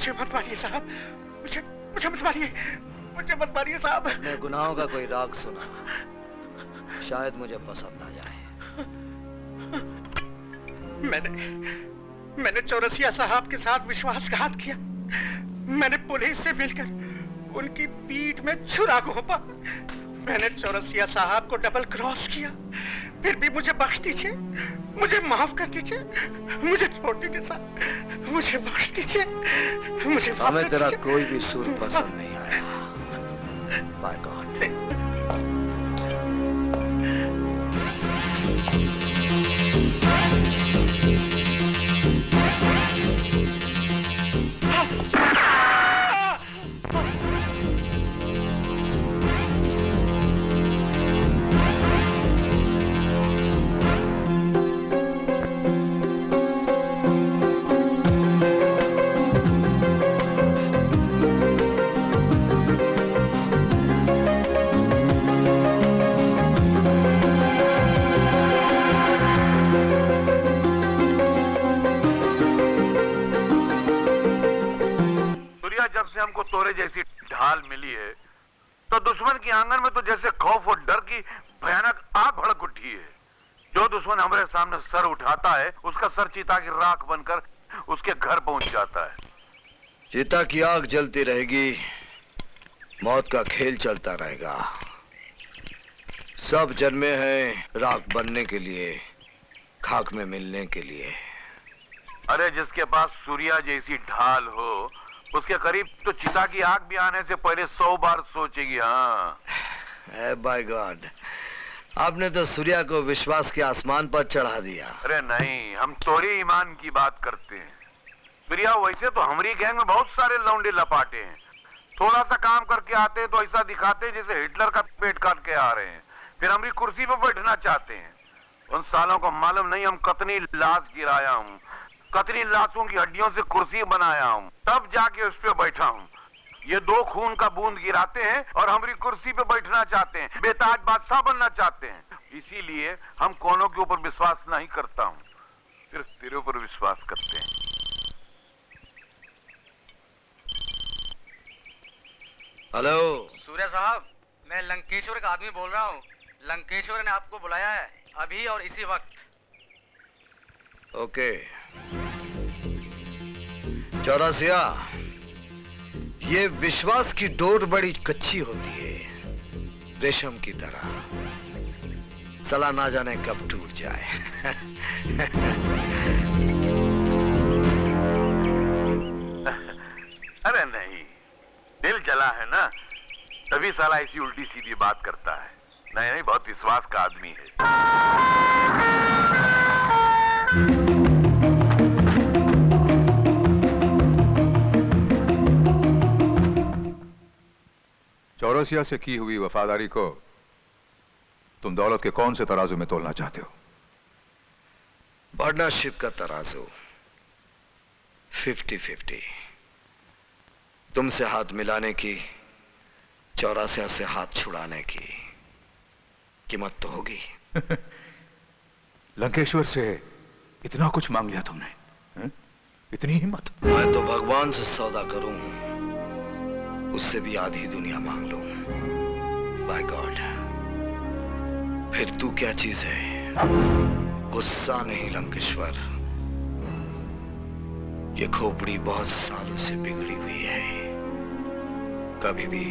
मुझे मत मारिए साहब, मुझे मुझे मत मारिए, मुझे मत मारिए साहब। अपने गुनाहों का कोई राग सुना, शायद मुझे पसंद आ जाए। मैंने चौरसिया साहब के साथ विश्वासघात किया। मैंने पुलिस से मिलकर उनकी पीठ में छुरा घोंपा। मैंने चौरसिया साहब को डबल क्रॉस किया। फिर भी मुझे बख्श दीजिए, मुझे माफ कर दीजिए, मुझे छोड़ दीजिए साहब, मुझे बख्श दीजिए, मुझे माफ हमें कर तेरा दीजिए। कोई भी सूर पसंद नहीं आया। By God. जब से हमको तोरे जैसी ढाल मिली है तो दुश्मन के आंगन में तो जैसे खौफ और डर की भयानक आग भड़क उठी है। जो दुश्मन हमारे सामने सर उठाता है उसका सर चिता की राख बनकर उसके घर पहुंच जाता है। चिता की आग जलती रहेगी, मौत का खेल चलता रहेगा। सब जन्मे हैं राख बनने के लिए, खाक में मिलने के लिए। अरे जिसके पास सूर्या जैसी ढाल हो उसके करीब तो चिता की आग भी आने से पहले 100 बार सोचेगी। हाँ बाय गॉड, आपने तो सूर्या को विश्वास के आसमान पर चढ़ा दिया। अरे नहीं, हम तोरी ईमान की बात करते हैं। सूर्या वैसे तो हमारी गैंग में बहुत सारे लौंडे लपाटे हैं। थोड़ा सा काम करके आते हैं तो ऐसा दिखाते हैं जैसे हिटलर का पेट काट के आ रहे हैं, फिर हमारी कुर्सी पर बैठना चाहते हैं। उन सालों को मालूम नहीं हम कितनी लाश गिराया हूँ, कितनी लाशों की हड्डियों से कुर्सी बनाया हूँ, तब जाके उस पे बैठा हूँ। ये 2 खून का बूंद गिराते हैं और हमारी कुर्सी पे बैठना चाहते हैं, बेताज बादशाह बनना चाहते हैं। इसीलिए हम कोनों के ऊपर विश्वास नहीं करता हूँ, सिर्फ तेरे ऊपर विश्वास करते हैं। हेलो सूर्या साहब, मैं लंकेश्वर का आदमी बोल रहा हूँ। लंकेश्वर ने आपको बुलाया है अभी और इसी वक्त। ओके चौरसिया, ये विश्वास की डोर बड़ी कच्ची होती है, रेशम की तरह। सला ना जाने कब टूट जाए। अरे नहीं, दिल जला है ना, तभी साला ऐसी उल्टी सीधी बात करता है। नहीं नहीं, बहुत विश्वास का आदमी है। चौरसिया से की हुई वफादारी को तुम दौलत के कौन से तराजू में तोलना चाहते हो? पार्टनरशिप का तराजू 50-50। तुमसे हाथ मिलाने की, चौरसिया से हाथ छुड़ाने की कीमत तो होगी। लंकेश्वर से इतना कुछ मांग लिया तुमने, है? इतनी हिम्मत? मैं तो भगवान से सौदा करूं, उससे भी आधी दुनिया मांग लूं। बाय गॉड, फिर तू क्या चीज है? गुस्सा नहीं लंकेश्वर, ये खोपड़ी बहुत सालों से बिगड़ी हुई है, कभी भी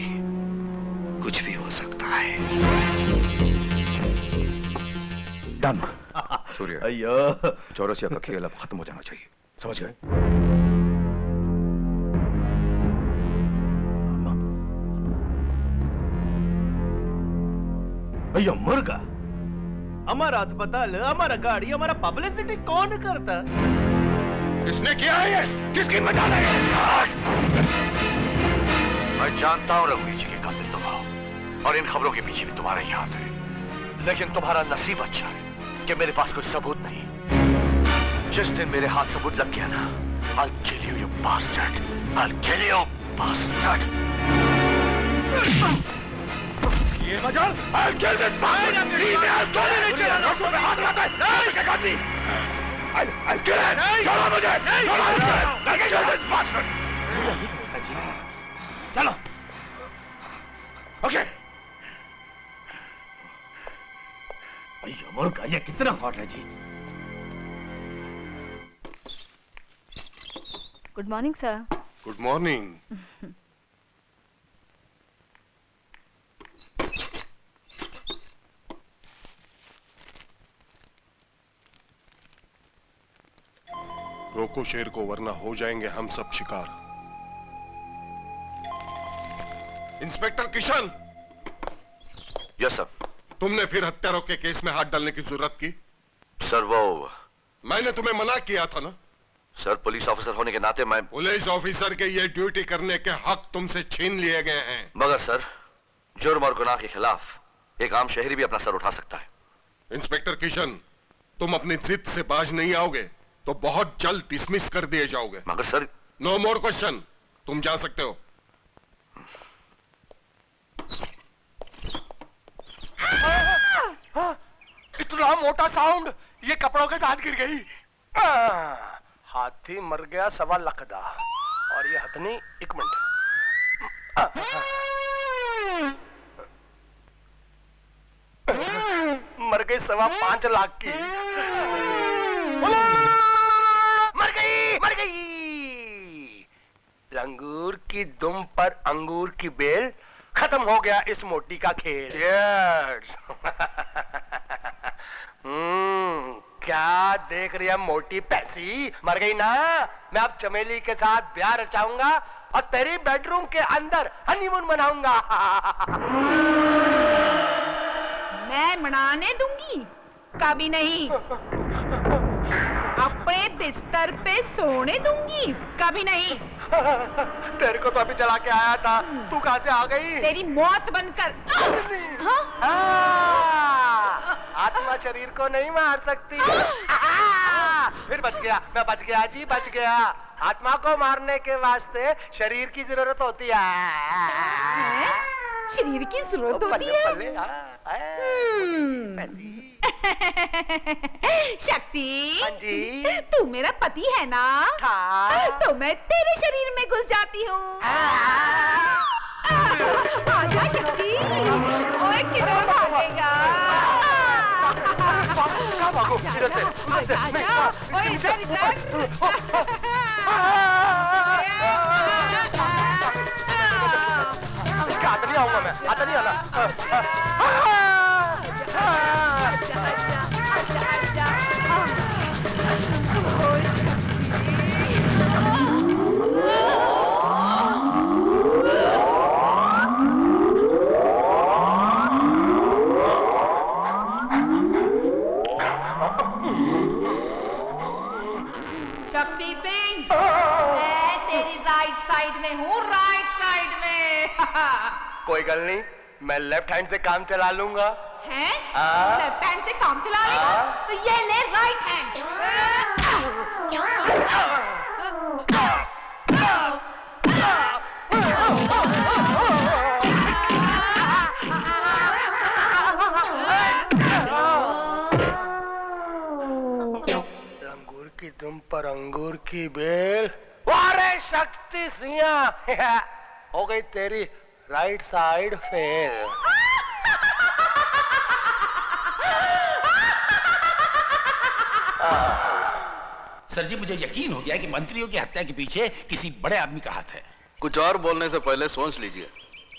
कुछ भी हो सकता है। डन। सूर्य, चौरसिया का खेल अब खत्म हो जाना चाहिए, समझ गए? भैया मुर्गा, हमारा अस्पताल, हमारा गाड़ी, हमारा पब्लिसिटी कौन करता? किसने किया है ये? किसकी मजाल है? मैं जानता हूं रघुवीर जी के कातिल तुम हो और इन खबरों के पीछे भी तुम्हारा ही हाथ है, लेकिन तुम्हारा नसीब अच्छा है कि मेरे पास कोई सबूत नहीं। जिस दिन मेरे हाथ सबूत लग गया ना, I'll kill you, you bastard! I'll kill you, bastard! ये मजाल! I'll kill this bastard! I'll kill it! छोड़ो मुझे! छोड़ो मुझे! I'll kill this bastard! चलो। ओके। मुर्गा ये कितना हॉट है जी। Good morning sir. Good morning. रोको शेर को वरना हो जाएंगे हम सब शिकार। इंस्पेक्टर किशन। Yes sir. तुमने फिर हत्यारों के केस में हाथ डालने की जरूरत की? सर वो मैंने तुम्हें मना किया था ना? सर पुलिस ऑफिसर होने के नाते मैं पुलिस ऑफिसर के ये ड्यूटी करने के हक तुमसे छीन लिए गए हैं। मगर सर जुर्म और गुनाह के खिलाफ एक आम शहरी भी अपना सर उठा सकता है। इंस्पेक्टर किशन, तुम अपनी जिद से बाज नहीं आओगे तो बहुत जल्द डिसमिस कर दिए जाओगे। मगर सर नो मोर क्वेश्चन, तुम जा सकते हो। इतना मोटा साउंड, ये कपड़ों के साथ गिर गई। हाथी मर गया 1.25 लाख दा, और ये हथनी 1 मिनट। मर गई 5.25 लाख की। मर गई, मर गई। लंगूर की दुम पर अंगूर की बेल, खत्म हो गया इस मोटी का खेल। Cheers। क्या देख रही है मोटी पैसी, मर गई ना। मैं अब चमेली के साथ ब्याह रचाऊंगा और तेरी बेडरूम के अंदर हनीमून मनाऊंगा। मैं मनाने दूंगी कभी नहीं। अपने बिस्तर पे सोने दूंगी कभी नहीं। तेरे को तो अभी चला के आया था, तू कहां से आ गई? तेरी मौत बनकर। आत्मा शरीर को नहीं मार सकती। फिर बच गया, मैं बच गया जी, बच गया। आत्मा को मारने के वास्ते शरीर की जरूरत होती है। शरीर की जरूरत होती है। शक्ति, हाँ जी। तू मेरा पति है ना? हाँ। तो मैं तेरे शरीर में घुस जाती हूँ। आजा शक्ति, ओए किधर भागेगा? आजा, ओए इधर इधर। आता नहीं आऊंगा मैं, आता नहीं आना। शक्ति सिंह, मैं तेरी राइट साइड में हूँ, राइट साइड में। कोई गल नहीं, मैं लेफ्ट हैंड से काम चला लूंगा। हैं? लेफ्ट हैंड से काम चला लेगा? तो ये ले राइट हैंड। लंगूर की दुम पर अंगूर की बेल। वारे शक्ति सिंह, हो गई तेरी राइट साइड फेल। सर जी, मुझे यकीन हो गया कि मंत्रियों की हत्या के पीछे किसी बड़े आदमी का हाथ है। कुछ और बोलने से पहले सोच लीजिए।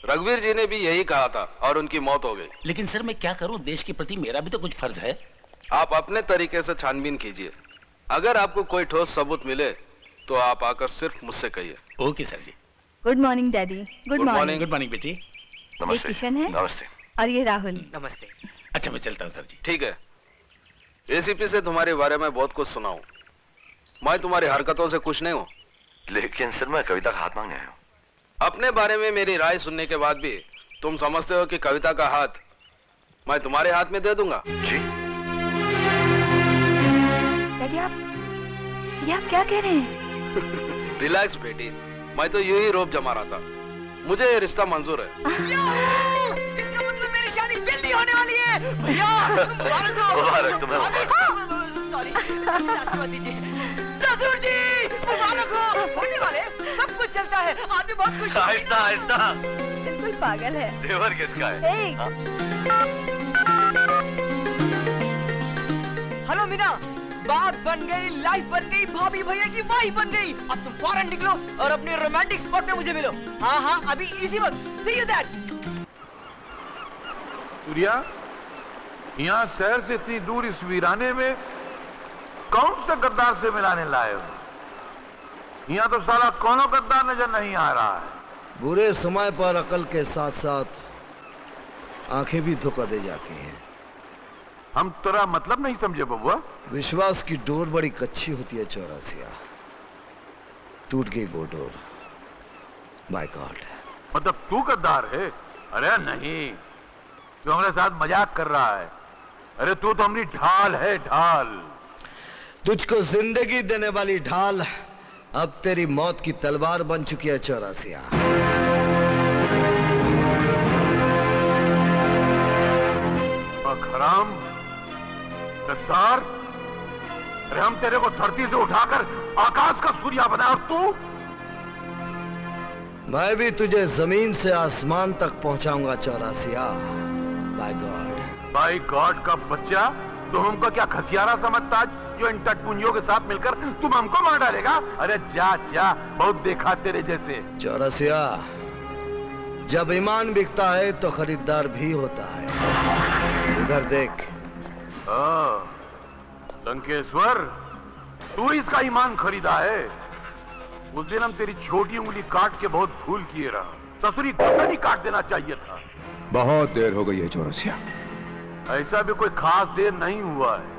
रघुवीर जी ने भी यही कहा था और उनकी मौत हो गई। लेकिन सर मैं क्या करूं, देश के प्रति मेरा भी तो कुछ फर्ज है। आप अपने तरीके से छानबीन कीजिए। अगर आपको कोई ठोस सबूत मिले तो आप आकर सिर्फ मुझसे कहिए। ओके सर जी। Good morning daddy. Good morning. Good morning बेटी। ये किशन है। नमस्ते। और ये राहुल। नमस्ते। अच्छा मैं चलता हूँ सर जी। ठीक है। एसीपी से तुम्हारे बारे में बहुत कुछ सुना हूँ। मैं तुम्हारी हरकतों से खुश नहीं हूँ। लेकिन सर मैं कविता का हाथ मांगने आया हूँ। अपने बारे में मेरी राय सुनने के बाद भी तुम समझते हो कि कविता का हाथ मैं तुम्हारे हाथ में दे दूंगा? जी। डैडी आप क्या कह रहे हैं? रिलैक्स बेटी, मैं तो यूं ही रोब जमा रहा था। मुझे ये रिश्ता मंजूर है। इसका मतलब मेरी शादी जल्दी होने वाली है। भैया मुबारक तुम्हें। सॉरी, आशीर्वाद दीजिए। ससुर जी मुबारक हो। होने वाले सब सब कुछ चलता है, आदमी बहुत खुश है। आहिस्ता आहिस्ता। बिल्कुल पागल है। देवर किसका है? ए! हाँ? हेलो मीना, बात बन गई, लाइफ बन गई, भाभी भैया की वाइफ बन गई। अब तुम फौरन निकलो और अपने रोमांटिक स्पॉट पे मुझे मिलो। हाँ हाँ, अभी इसी वक्त। सी यू दैट। सूर्या, यहाँ शहर से इतनी दूर इस वीराने में कौन से गद्दार से मिलाने लाए हो? यहाँ तो साला कौनो गद्दार नजर नहीं आ रहा है। बुरे समय पर अकल के साथ साथ आंखें भी धोखा दे जाती हैं। हम तेरा मतलब नहीं समझे बबुआ। विश्वास की डोर बड़ी कच्ची होती है चौरासिया, टूट गई वो डोर। Bye God. मतलब तू गद्दार है? अरे नहीं, तू हमारे साथ मजाक कर रहा है। अरे तू तो हमारी ढाल है, ढाल। तुझको जिंदगी देने वाली ढाल अब तेरी मौत की तलवार बन चुकी है चौरासिया। हराम, गद्दार। अरे हम तेरे को धरती से उठाकर आकाश का सूर्या बनाया और तू? मैं भी तुझे जमीन से आसमान तक पहुंचाऊंगा Chaurasia. By god. By god का बच्चा, तुम हमको क्या खसियारा समझता जो इन टटपुंजियों के साथ मिलकर तुम हमको मार डालेगा? अरे जा जा, बहुत देखा तेरे जैसे। चौरासिया, जब ईमान बिकता है तो खरीदार भी होता है। इधर देख। लंकेश्वर, तू इसका ईमान खरीदा है। उस दिन हम तेरी छोटी उंगली काट के बहुत भूल किए रहा। ससुरी गर्दन ही काट देना चाहिए था। बहुत देर हो गई है चौरसिया। ऐसा भी कोई खास देर नहीं हुआ है।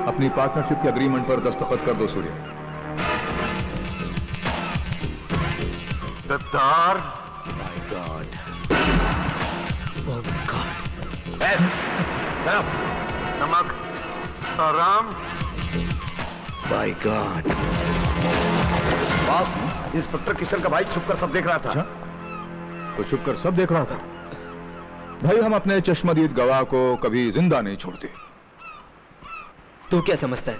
अपनी पार्टनरशिप के एग्रीमेंट पर दस्तखत कर दो सूर्य। गद्दार। By god. Oh god. नमक, आराम। By god. Boss, inspector Kishan का भाई छुपकर सब देख रहा था। अच्छा? तो छुपकर सब देख रहा था। भाई, हम अपने चश्मदीद गवाह को कभी जिंदा नहीं छोड़ते। तू क्या समझता है,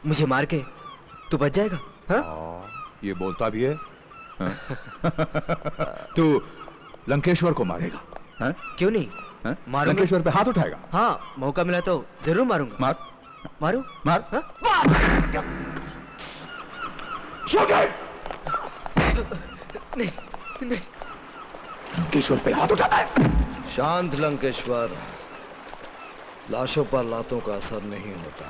मुझे मार के तू बच जाएगा? हाँ? ये बोलता भी है। हाँ? तू लंकेश्वर को मारेगा? हाँ? क्यों नहीं? हाँ? मारूंगा। लंकेश्वर पे हाथ उठाएगा? हाँ, मौका मिला तो जरूर मारूंगा। मार। मारू? मार। हाँ? नहीं, नहीं। लंकेश्वर पे हाथ उठाता है। शांत लंकेश्वर, लाशों पर लातों का असर नहीं होता।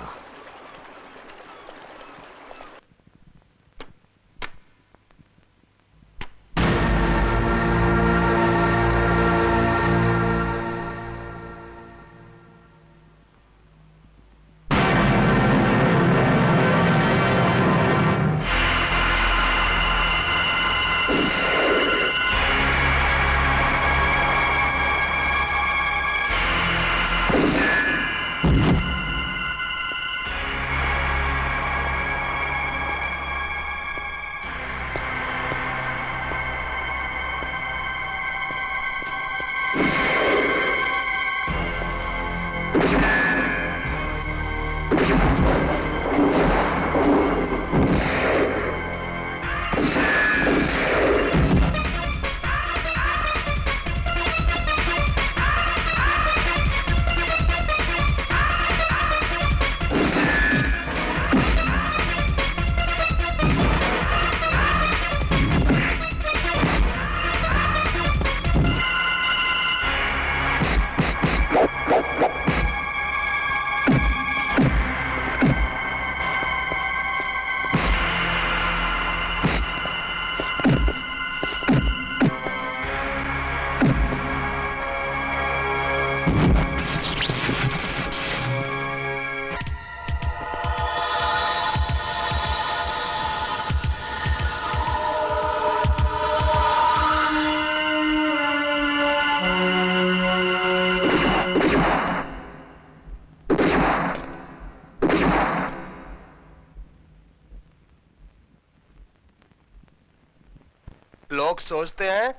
लोग सोचते हैं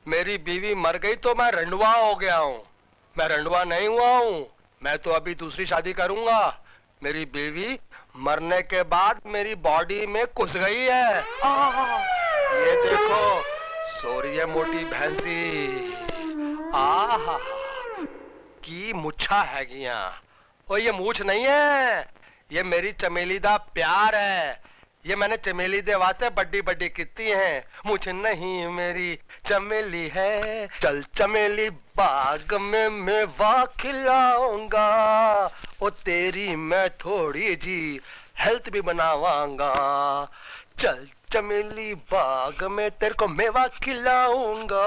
मेरी बीवी मर गई तो मैं रंडवा हो गया हूँ। मैं रंडवा नहीं हुआ हूँ। मैं तो अभी दूसरी शादी करूंगा। मेरी बीवी मरने के बाद मेरी बॉडी में घुस गई है। ये देखो सो रही है मोटी भैंसी। आहा की मुच्छा है गिया। ओ ये मूछ नहीं है, ये मेरी चमेली दा प्यार है। ये मैंने चमेली दे वास्ते बड्डी बड्डी किती है। मुझे नहीं मेरी चमेली है। चल चमेली बाग में मेवा खिलाऊंगा। ओ तेरी मैं थोड़ी जी हेल्थ भी बनावांगा। चल चमेली बाग में तेरे को मेवा खिलाऊंगा।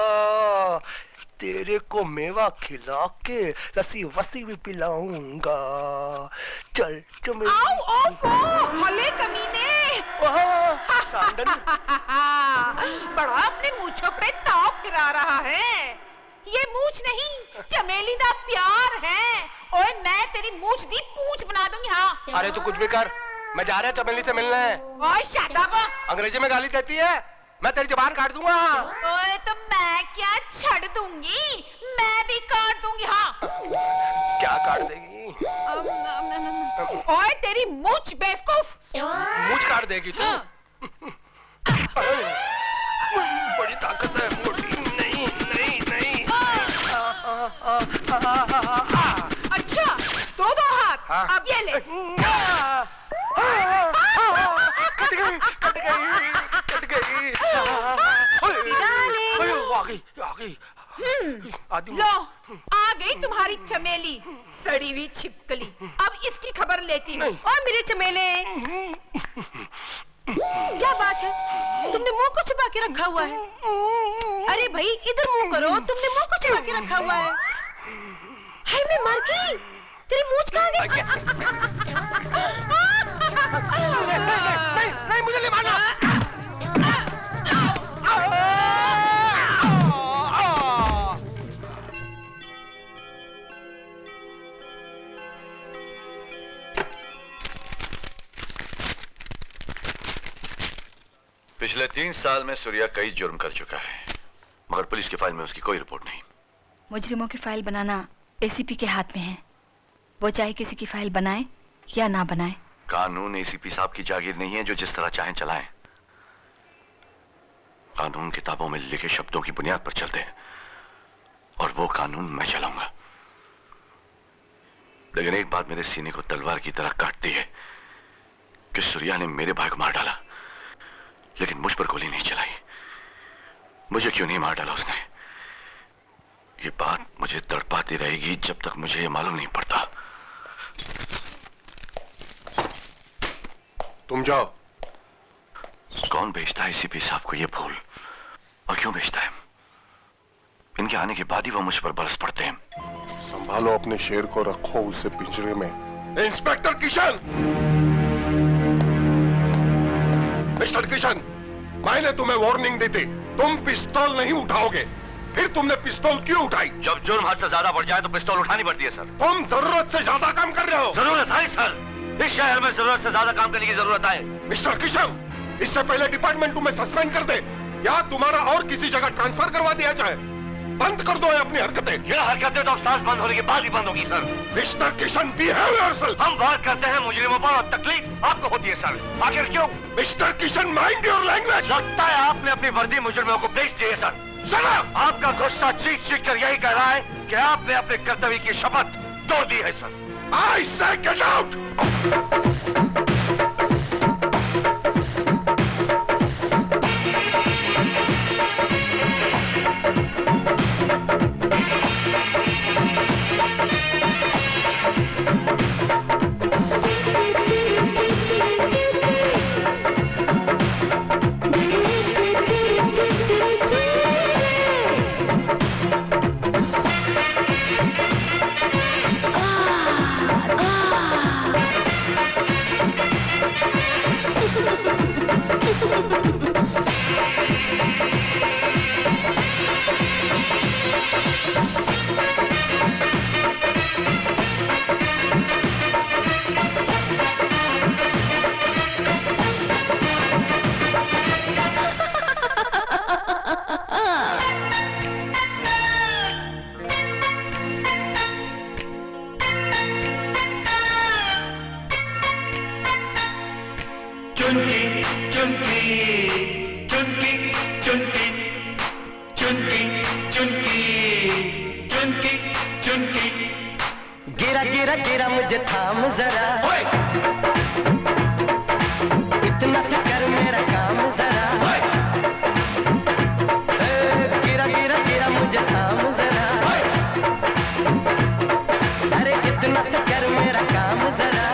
तेरे को मेवा खिला के लस्सी वस्सी भी पिलाऊंगा। चल चमेली। आओ ओफो हले कमीने। बड़ा अपने मूंछों पे ताव फिरा रहा है। ये मूंछ नहीं चमेली दा प्यार है। ओए मैं तेरी मूंछ दी पूंछ बना दूंगी। हाँ अरे तू कुछ भी कर, मैं जा रहा चमेली से मिलने। ओए शट अप। अंग्रेजी में गाली देती है, मैं तेरी जुबान काट दूंगा। ओए तो मैं क्या छड़ दूंगी, मैं भी काट दूंगी। हाँ क्या काट देगी? ओए तेरी मूंछ बेवकूफ। मूंछ काट देगी तू? हाँ। बड़ी ताकत है। नहीं नहीं नहीं। अच्छा दो दो हाथ। हाँ। अब ये ले। कट गई कट गई कट गई। आ गई आ गई। लो आ गई तुम्हारी चमेली, सड़ी हुई छिपकली। अब इसकी खबर लेती हूँ। और मेरे चमेले क्या बात है, तुमने मुंह को छुपा के रखा हुआ है? अरे भाई इधर मुंह करो, तुमने मुंह को छुपा के रखा हुआ है। हाय मैं मर गई, तेरी मूंछ कहाँ गई? नहीं नहीं मुझे नहीं मारना। पिछले 3 साल में सूर्या कई जुर्म कर चुका है, मगर पुलिस की फाइल में उसकी कोई रिपोर्ट नहीं। मुजरिमों की फाइल बनाना एसीपी के हाथ में है। वो चाहे किसी की फाइल बनाए या ना बनाए। कानून एसीपी साहब की जागीर नहीं है जो जिस तरह चाहें चलाएं। कानून किताबों में लिखे शब्दों की बुनियाद पर चलते हैं और वो कानून मैं चलाऊंगा। लेकिन एक बात मेरे सीने को तलवार की तरह काटती है कि सूर्या ने मेरे भाई को मार डाला, लेकिन मुझ पर गोली नहीं चलाई। मुझे क्यों नहीं मार डाला उसने? ये बात मुझे तड़पाती रहेगी जब तक मुझे ये मालूम नहीं पड़ता। तुम जाओ। कौन भेजता है एसीपी साहब को ये फूल, और क्यों भेजता है? इनके आने के बाद ही वो मुझ पर बरस पड़ते हैं। संभालो अपने शेर को, रखो उसे पिंजरे में। इंस्पेक्टर किशन! मिस्टर किशन, मैंने तुम्हें वार्निंग दी थी, तुम पिस्तौल नहीं उठाओगे। फिर तुमने पिस्तौल क्यों उठाई? जब जुर्म हद से ज्यादा बढ़ जाए तो पिस्तौल उठानी पड़ती है सर। तुम जरूरत से ज्यादा काम कर रहे हो। जरूरत है सर, इस शहर में जरूरत से ज्यादा काम करने की जरूरत है। मिस्टर किशन, इससे पहले डिपार्टमेंट तुम्हें सस्पेंड कर दे या तुम्हारा और किसी जगह ट्रांसफर करवा दिया जाए। बंद कर दो ये अपनी हरकतें। ये हरकतें तो अब सांस बंद होने के बाद ही बंद होगी सर। मिस्टर किशन बिहेवियरफुल। हम वार करते हैं मुजरिमों पर और तकलीफ आपको होती है सर। आखिर क्यों? Mister Kishan mind your language. लगता है आपने अपनी वर्दी मुजरिमों को बेच दी है सर। शराब। आपका गुस्सा चीख चीख कर यही कह रहा है कि आपने अपने कर्तव्य की शपथ तोड़ दी है sir. I say get out! गिरा गिरा गिरा मुझे थाम जरा, इतना सा कर मेरा काम जरा। गिरा गिरा गिरा मुझे थाम जरा, अरे इतना सा कर मेरा काम जरा।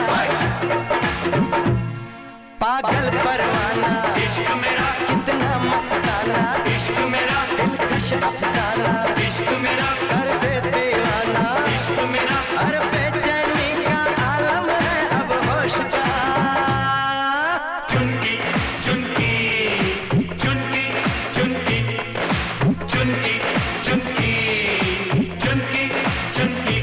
पागल परवाना इश्क मेरा, कितना मस्ताना इश्क मेरा, दिलकश अफसाना इश्क मेरा, कर दे दीवाना इश्क मेरा। अरे बेचैनी का आलम है अब होश का। चुनकी चुनकी चुनकी चुनकी चुनकी चुनकी चुनकी चुनकी।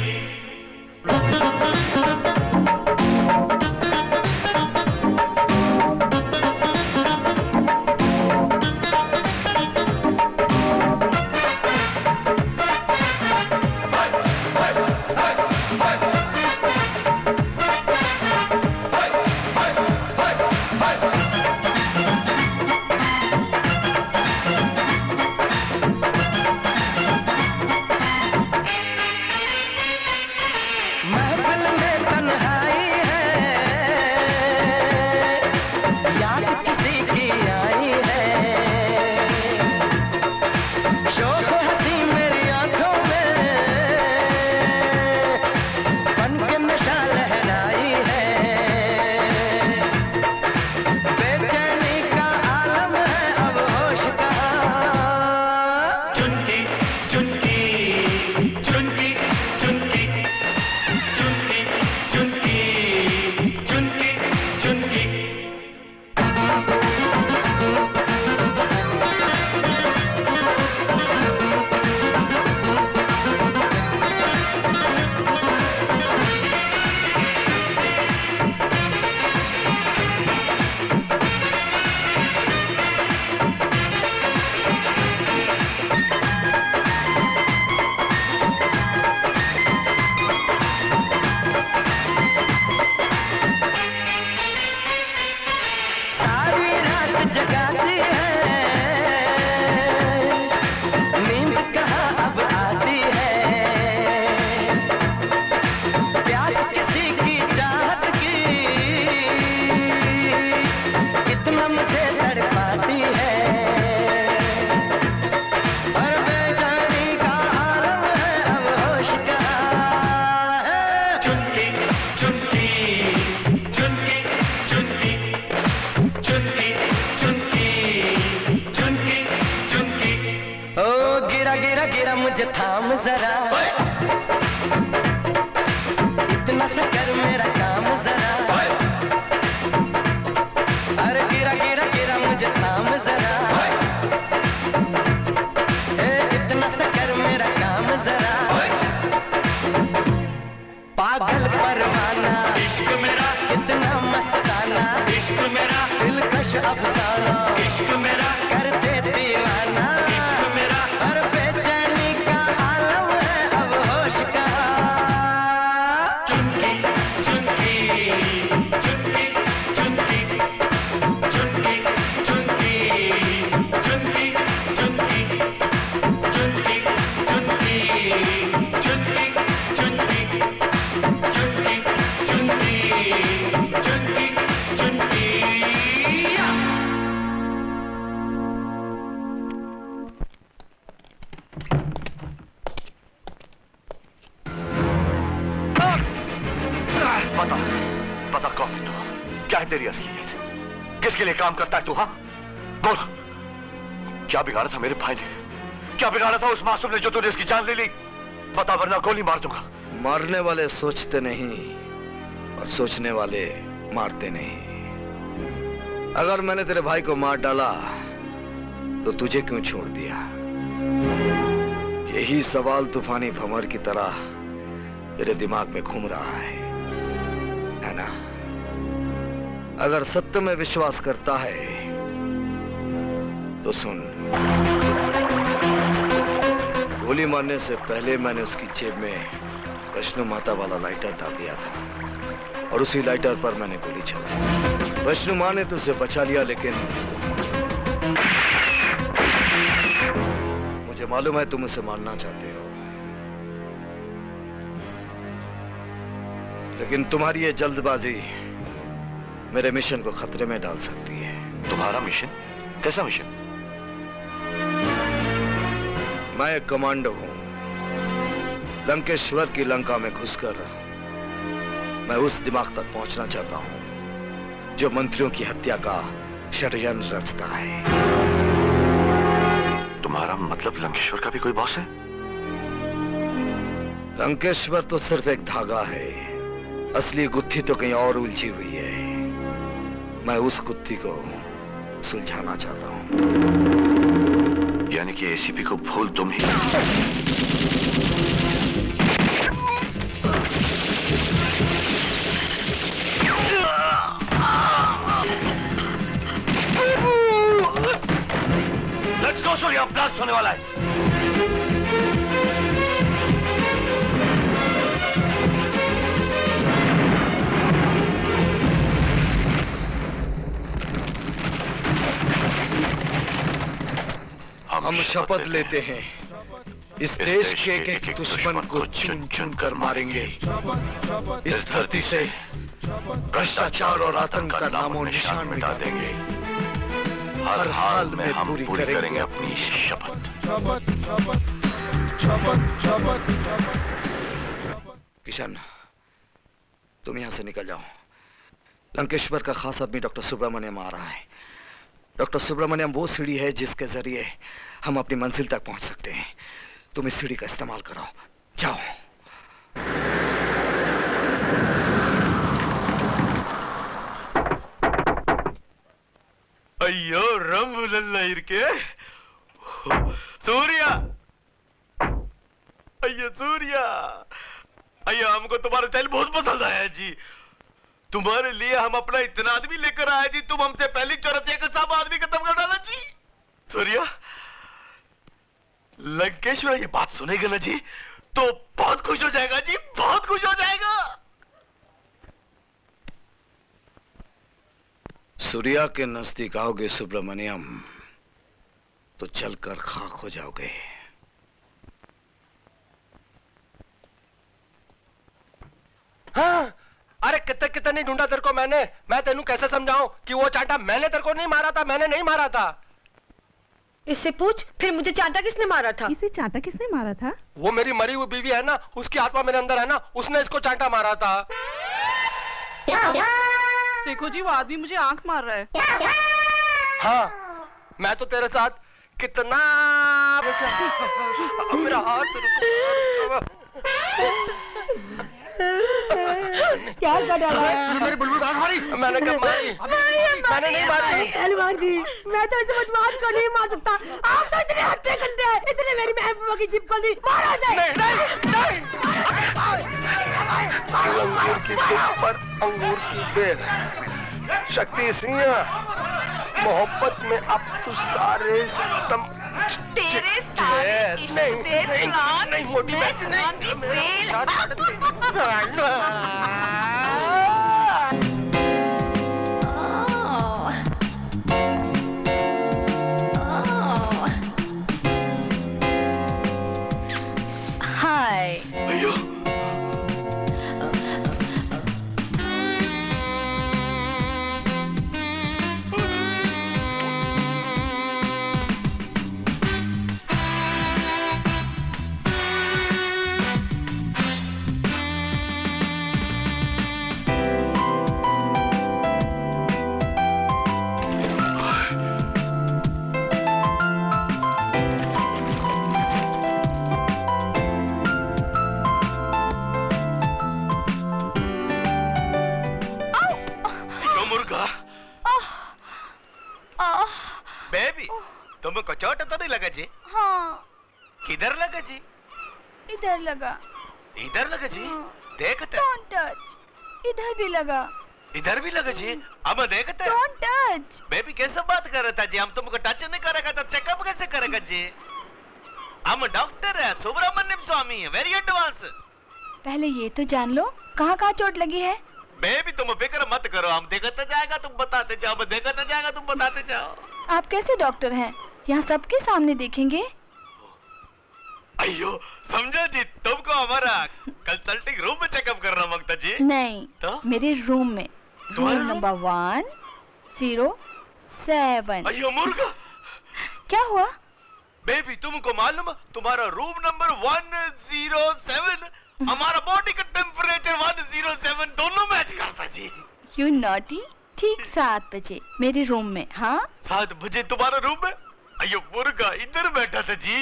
महफिल में तन्हाई है, याद किसी की आई है। शौक हंसी मेरी आंखों में बन के नशा लहराई है। बेचैनी का आलम है अब होश का। चुनकी चुनकी चुनकी चुनकी चुनकी चुनकी चुनकी चुनकी। सारी रात जगाती है, नींद कहाँ अब आती है। प्यास किसी की चाहत की कितना मुझे तड़पाती है। और बेचैनी का आलम है अब होश का। चुनकी चुनकी चुनकी चुनकी चुनकी चुनकी चुनकी चुनकी। ओ गिरा गिरा गिरा मुझे थाम जरा, इतना सा कर मेरा काम जरा। अरे गिरा गिरा गिरा मुझे थाम जरा, इतना सा कर मेरा काम जरा। पागल परवाना इश्क मेरा, कितना मस्ताना इश्क मेरा, दिलकश अफसाना इश्क मेरा, कर दे दीवाना इश्क मेरा। और बेचैनी का पता कौन है तू? क्या है तेरी असलियत? किसके लिए काम करता है तू? हाँ बोल, क्या बिगाड़ा था मेरे भाई ने? क्या बिगाड़ा था उस मासूम ने जो तूने इसकी जान ले ली? बता वरना गोली मार दूंगा। मारने वाले सोचते नहीं और सोचने वाले मारते नहीं। अगर मैंने तेरे भाई को मार डाला तो तुझे क्यों छोड़ दिया? यही सवाल तूफानी भंवर की तरह तेरे दिमाग में घूम रहा है ना? अगर सत्य में विश्वास करता है तो सुन, गोली मारने से पहले मैंने उसकी जेब में वैष्णो माता वाला लाइटर डाल दिया था और उसी लाइटर पर मैंने गोली चलाई। वैष्णो माँ ने तो उसे बचा लिया, लेकिन मुझे मालूम है तुम उसे मारना चाहते हो, लेकिन तुम्हारी ये जल्दबाजी मेरे मिशन को खतरे में डाल सकती है। तुम्हारा मिशन? कैसा मिशन? मैं एक कमांडो हूं। लंकेश्वर की लंका में घुसकर मैं उस दिमाग तक पहुंचना चाहता हूं जो मंत्रियों की हत्या का षड्यंत्र रचता है। तुम्हारा मतलब लंकेश्वर का भी कोई बॉस है? लंकेश्वर तो सिर्फ एक धागा है, असली गुत्थी तो कहीं और उलझी हुई है। मैं उस गुत्थी को सुलझाना चाहता हूं। यानी कि एसीपी को भूल तुम ही? लेट्स गो सूर्या, ब्लास्ट होने वाला है। हम शपथ लेते हैं इस देश के एक दुश्मन को चुन चुन कर मारेंगे। इस धरती से भ्रष्टाचार और आतंक का नामो निशान मिटा देंगे। हर हाल में हम पूरी करेंगे अपनी शपथ। किशन, तुम यहां से निकल जाओ। लंकेश्वर का खास आदमी डॉक्टर सुब्रमण्यम आ रहा है। डॉक्टर सुब्रमण्यम वो सीढ़ी है जिसके जरिए हम अपनी मंजिल तक पहुंच सकते हैं। तुम इस सीढ़ी का इस्तेमाल करो। जाओ। अयो रम लल्ला इरके सूर्या, अयो सूर्या, अयो हमको तुम्हारा स्टाइल बहुत पसंद आया जी। तुम्हारे लिए हम अपना इतना आदमी लेकर आए जी, तुम हमसे पहली चौरसिया का सब आदमी खत्म कर डाला जी। सूर्या, लंकेश्वर ये बात सुनेगा ना जी तो बहुत खुश हो जाएगा जी, बहुत खुश हो जाएगा। सूर्या के नजदीक आओगे सुब्रमण्यम तो जलकर खाक हो जाओगे। हाँ, अरे कितने कितने नहीं ढूंढा तेरे को मैंने। मैं तेनू कैसे समझाऊं कि वो चांटा मैंने तेरे को नहीं मारा था, मैंने नहीं मारा था। इससे पूछ, फिर मुझे चांटा किसने मारा था? इसे चांटा किसने मारा था? वो मेरी मरी हुई बीवी है ना, उसकी आत्मा मेरे अंदर है ना, उसने इसको चांटा मारा था। देखो जी, वो आदमी मुझे आंख मार रहा है। हाँ, मैं तो तेरे साथ कितना मेरा हाथ क्या कर डाला है? मेरी बुलबुल कहाँ मारी? मैंने कब मारी? मैंने नहीं मारी। पहलवान जी, मैं तो इसे बदमाश को नहीं मार सकता। आप तो इतने हट्टे कट्टे हैं, इसलिए मेरी महबूबा की जिप कर दी। मारा से। नहीं। अंगूर की जिप पर अंगूर की बेल। शक्ति सिंह, मोहब्बत में अब तो सारे सितम तेरे सारे इश्क तेरे प्लान नहीं मोटी बैठी नहीं बेल। हाय। अयो किधर लगा जी? इधर लगा। इधर लगा जी? देखते। Don't touch. इधर भी लगा। इधर भी लगा जी? अब देखते। Don't touch. बेबी कैसे बात कर रहा था जी? हम तुमको टच नहीं करेगा तो चेकअप कैसे करेगा जी? हम डॉक्टर है, सुब्रमण्यम स्वामी है, वेरी एडवांस। पहले ये तो जान लो कहाँ कहाँ चोट लगी है। बेबी तुम फिक्र मत करो, हम देखते जाएगा तुम बताते जाओ, हम देखते जाएगा तुम बताते जाओ। आप कैसे डॉक्टर हैं? यहाँ सबके सामने देखेंगे? अयो समझो जी, तुमको हमारा कंसल्टिंग रूम में चेकअप करना मांगता जी? नहीं तो? मेरे रूम में, रूम नंबर 107। अयो मुर्गा, क्या हुआ? बेबी तुमको मालूम तुम्हारा रूम नंबर 107 हमारा बॉडी का टेम्परेचर 107 दोनों मैच करता जी। You naughty. ठीक 7 बजे मेरे रूम में। हाँ 7 बजे तुम्हारा रूम में? अयो मुर्गा इधर बैठा था जी।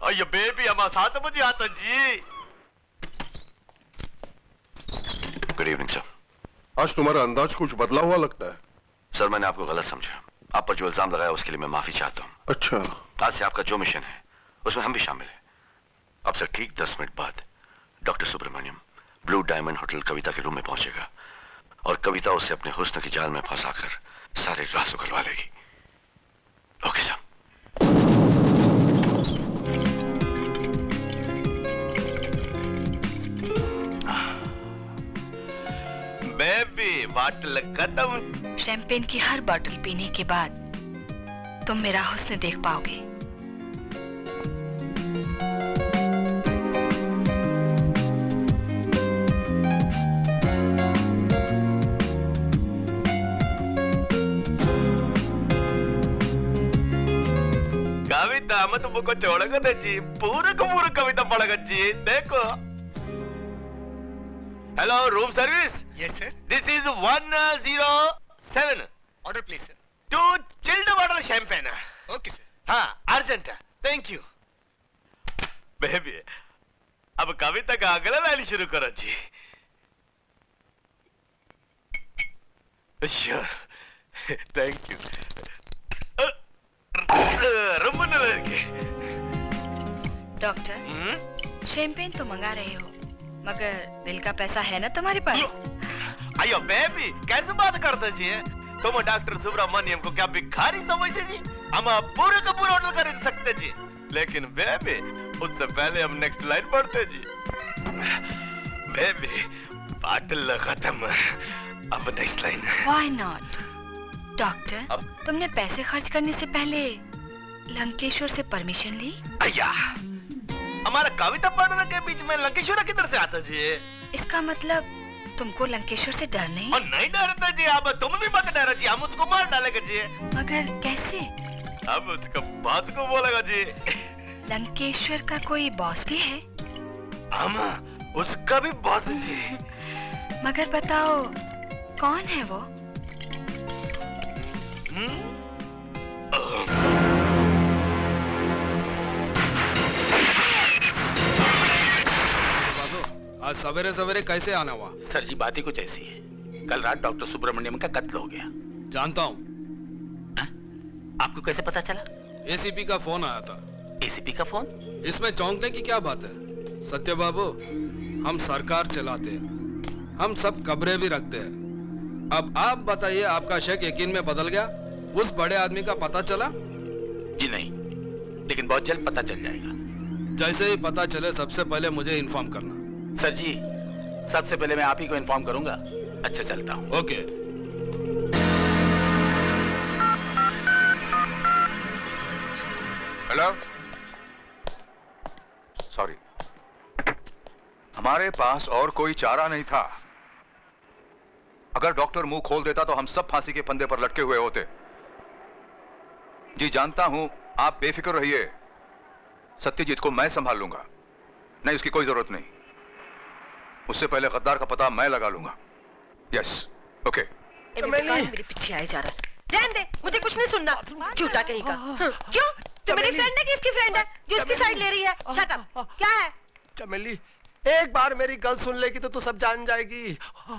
अयो बेबी हमारा 7 बजे आता जी। Good evening sir. आज तुम्हारा अंदाज कुछ बदला हुआ लगता है। सर मैंने आपको गलत समझा, आप पर जो इल्जाम लगाया उसके लिए मैं माफी चाहता हूँ। अच्छा। आज से आपका जो मिशन है उसमें हम भी शामिल हैं। अब से ठीक 10 मिनट बाद doctor Subramaniam blue diamond hotel Kavita के रूम में पहुंचेगा और कविता उसे अपने हुस्न की जाल में फंसाकर सारे राज उगलवा लेगी। Okay sir. बेबी बॉटल खत्म। शैंपेन की हर बॉटल पीने के बाद तुम मेरा हुस्न देख पाओगे। कविता मैं तुमको छोड़ेगा ना जी, पूरा का पूरा कविता पढ़ेगा जी। देखो। Hello room service. Yes sir. This is 107। Order please sir. 2 chilled water champagne. Okay sir. हाँ अर्जेंट है, थैंक यू। बेबी अब कविता का अगला लाइन शुरू करो जी। Sure, thank you. Doctor champagne तो मंगा रहे हो मगर बिल का पैसा है ना तुम्हारे पास? अयो बेबी कैसे बात करते जी? तुम डॉक्टर सुब्रमण्यम को क्या भिखारी समझते जी? हम पूरे का पूरा ऑर्डर कर सकते जी, लेकिन बेबी उससे पहले हम नेक्स्ट लाइन पढ़ते जी। बेबी बॉटल खत्म, अब next line. Why not? Doctor तुमने पैसे खर्च करने से पहले लंकेश्वर से परमिशन ली? अय्या हमारा कविता पढ़ने के बीच में लंकेश्वर किधर से आता जी? इसका मतलब तुमको लंकेश्वर से डर नहीं? और नहीं डरता जी, अब तुम भी मत डरो जी, हम उसको मार डालेंगे जी। मगर कैसे? अब उसका बॉस को बोलेगा जी। लंकेश्वर का कोई बॉस भी है? हम उसका भी बॉस जी। मगर बताओ कौन है वो? आज सवेरे सवेरे कैसे आना हुआ? सर जी बात ही कुछ ऐसी है, कल रात डॉक्टर सुब्रमण्यम का कत्ल हो गया। जानता हूँ। आपको कैसे पता चला? एसीपी का फोन आया था। एसीपी का फोन? इसमें चौंकने की क्या बात है सत्य बाबू, हम सरकार चलाते हैं, हम सब खबरें भी रखते हैं। अब आप बताइए, आपका शक यकीन में बदल गया? उस बड़े आदमी का पता चला? जी नहीं, लेकिन बहुत जल्द पता चल जाएगा। जैसे ही पता चले सबसे पहले मुझे इन्फॉर्म करना। सर जी सबसे पहले मैं आप ही को इन्फॉर्म करूंगा। अच्छा चलता हूँ। ओके। हेलो, सॉरी, हमारे पास और कोई चारा नहीं था। अगर डॉक्टर मुंह खोल देता तो हम सब फांसी के फंदे पर लटके हुए होते। जी जानता हूं, आप बेफिक्र रहिए, सत्यजीत को मैं संभाल लूंगा। नहीं, उसकी कोई जरूरत नहीं। उससे पहले गद्दार का पता मैं लगा लूंगा। Yes, okay. मेरे पीछे आए जा रहा है। रहने दे, मुझे कुछ नहीं सुनना। झूठा कहीं का। क्यों? तो मेरी फ्रेंड है कि इसकी फ्रेंड है जो इसकी साइड ले रही है? Shut up. क्या है? चमेली, एक बार मेरी गल सुन लेगी तो तू सब जान जाएगी।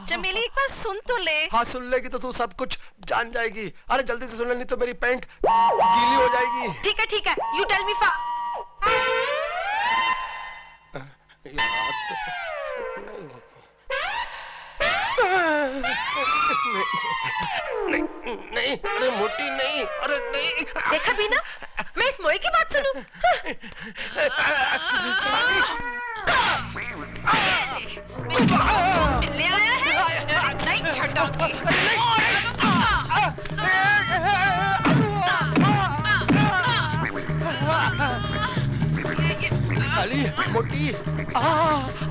चमेली एक बार सुन तो ले। हाँ सुन लेगी तो तू सब कुछ जान जाएगी। अरे जल्दी से सुन ले, नहीं तो मेरी पैंट गीली हो जाएगी। ठीक है, यू टेल मी नहीं, अरे मोटी नहीं, अरे नहीं। देखा बीना, मैं इस मोए की बात सुनूं? मिलने आया है? नहीं छोड़ूंगी। खाली मोटी,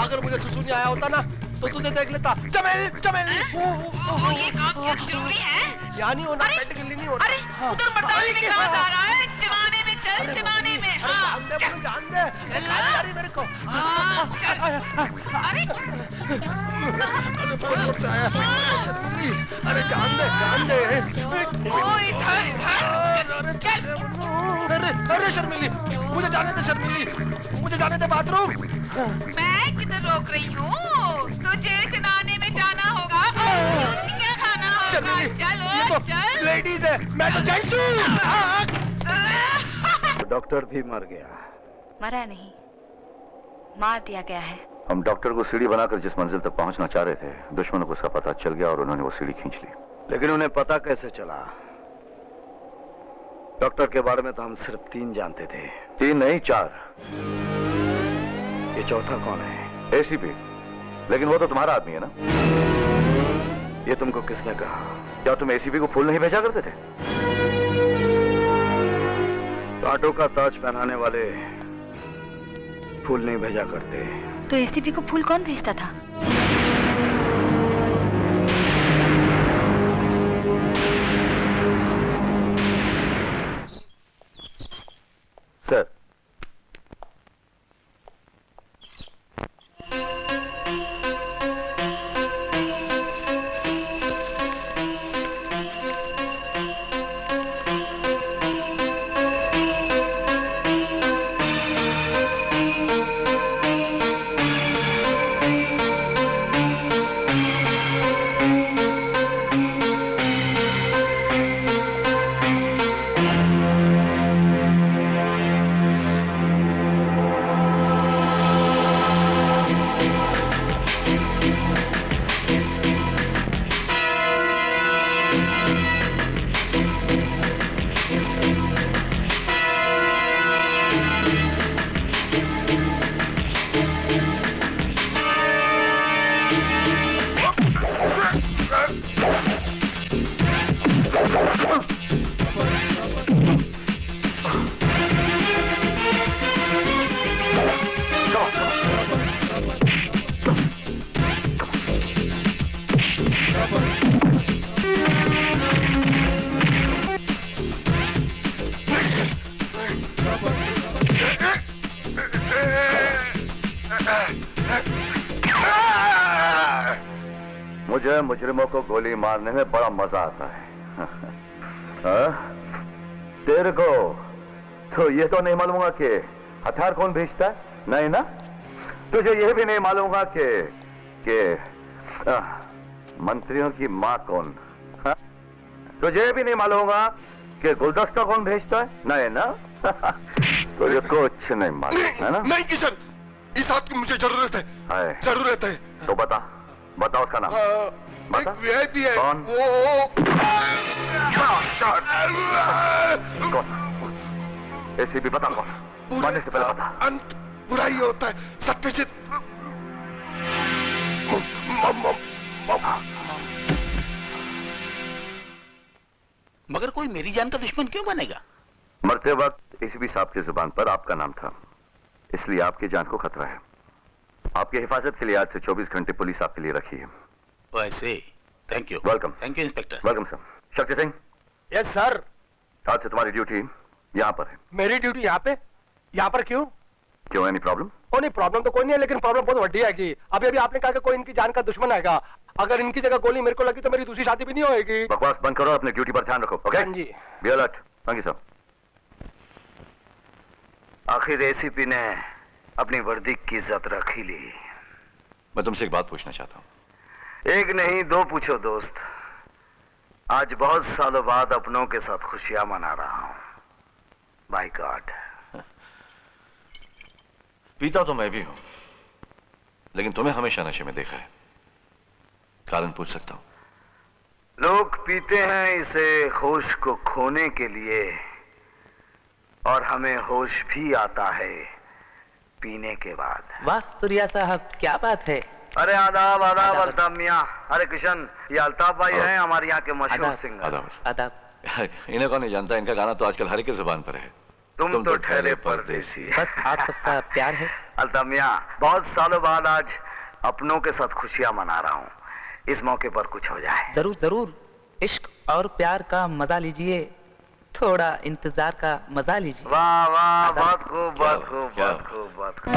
अगर मुझे सुसु नहीं आया होता ना तो तुझे देख लेता। चमेल चमेल। ये काम क्या जरूरी है? यहाँ नहीं होना, पेट गिल्ली नहीं होना। अरे उधर बर्दाश्त में कहाँ जा रहा है? चलाने में चल, चलाने में। जान दे, मुझे जान दे। जा रही मेरे को। अरे बहुत जोर से आया। अरे जान दे, जान दे। अरे शर्मिली, मुझे जाने दे शर्मिली, मुझे जाने दे बाथरूम। मैं किधर रोक रही हूँ? तुझे चलाने में जाना होगा, जूतियाँ खाना होगा। चलो चल। लेडीज है, मैं तो जेंट्स हूँ। डॉक्टर भी मर गया। मरा नहीं, मार दिया गया है। हम डॉक्टर को सीढ़ी बनाकर जिस मंजिल तक पहुंचना चाह रहे थे, दुश्मनों को उसका पता चल गया और उन्होंने वो सीढ़ी खींच ली। लेकिन उन्हें पता कैसे चला? डॉक्टर के बारे में तो हम सिर्फ 3 जानते थे। 3 नहीं 4। ये चौथा कौन है? एसीपी। लेकिन वो तो तुम्हारा आदमी है ना? ये तुमको किसने कहा? क्या तुम एसीपी को फूल नहीं भेजा करते थे? कांटों का ताज पहनाने वाले फूल नहीं भेजा करते। तो एसीपी को फूल कौन भेजता था? सर, मुझे मुजरिमों को गोली मारने में बड़ा मजा आता है। तेरे को तो ये तो नहीं मालूंगा कि हथियार कौन भेजता है? नहीं ना? तुझे ये भी नहीं मालूंगा कि मंत्रियों की माँ कौन? हा? तुझे भी नहीं मालूंगा कि गुलदस्ता कौन भेजता है? नहीं ना? तुझे कुछ नहीं मालूम है ना? नहीं किशन, इस हाथ की मुझे जरूरत है। जरूरत है। तो बता उसका नाम। बता। वीआईपी है। कौन? कौन? एसीपी बता कौन? मरने से पहले बता। अंत बुरा ही होता है, सत्यजित। मगर कोई मेरी जान का दुश्मन क्यों बनेगा? मरते वक्त एसीपी साहब की जुबान पर आपका नाम था, इसलिए आपकी जान को खतरा है। आपकी हिफाजत के लिए आज से 24 घंटे पुलिस आपके लिए रखी है। वैसे thank you. Welcome. Thank you inspector. Welcome sir. Shakti Singh. Yes sir. आज से तुम्हारी ड्यूटी यहाँ पर है। मेरी ड्यूटी यहाँ पे? यहाँ पर क्यों? क्यों, एनी प्रॉब्लम? नहीं, प्रॉब्लम तो कोई नहीं है, लेकिन प्रॉब्लम बहुत बड़ी है कि अभी आपने कहा कि कोई इनकी जान का दुश्मन आएगा। अगर इनकी जगह गोली मेरे को लगी तो मेरी दूसरी शादी भी नहीं होगी। बकवास बंद करो, अपनी ड्यूटी पर ध्यान रखो। Okay ji. Be alert. Thank you sir. आखिर एसीपी ने अपनी वर्दी की इज्जत रख ही ली। मैं तुमसे एक बात पूछना चाहता हूँ। एक नहीं 2 पूछो दोस्त। आज बहुत सालों बाद अपनों के साथ खुशियां मना रहा हूँ। By God. पीता तो मैं भी हूँ, लेकिन तुम्हें हमेशा नशे में देखा है। कारण पूछ सकता हूं? लोग पीते हैं इसे होश को खोने के लिए, और हमें होश भी आता है पीने के बाद। वाह सूर्या साहब, क्या बात है। अरे आदाब आदाब अल्ताफ मियाँ। हरे कृष्ण, ये अल्ताफ भाई हैं हमारे यहाँ के मशहूर सिंगर। आदाब। इन्हें कौन नहीं जानता, इनका गाना तो आजकल हर एक की जुबान पर है। तुम तो ठहरे परदेसी। बस आप सबका प्यार है। अल्ताफ मियाँ, बहुत सालों बाद आज अपनों के साथ खुशियाँ मना रहा हूँ। इस मौके पर कुछ हो जाए। जरूर जरूर। इश्क और प्यार का मजा लीजिए, थोड़ा इंतजार का मजा लीजिए। वाह वाह, बहुत खूब बहुत खूब बहुत खूब बहुत खूब।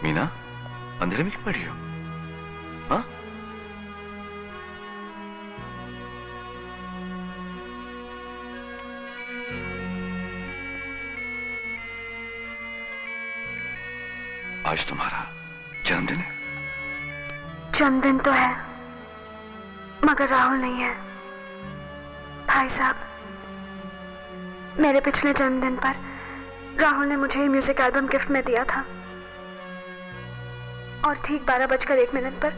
मीना, अंधेरे में क्यों बैठी हो? हाँ? आज तुम्हारा जन्मदिन है? जन्मदिन तो है, मगर राहुल नहीं है। भाई साहब, मेरे पिछले जन्मदिन पर राहुल ने मुझे ये म्यूजिक एल्बम गिफ्ट में दिया था और ठीक 12:01 पर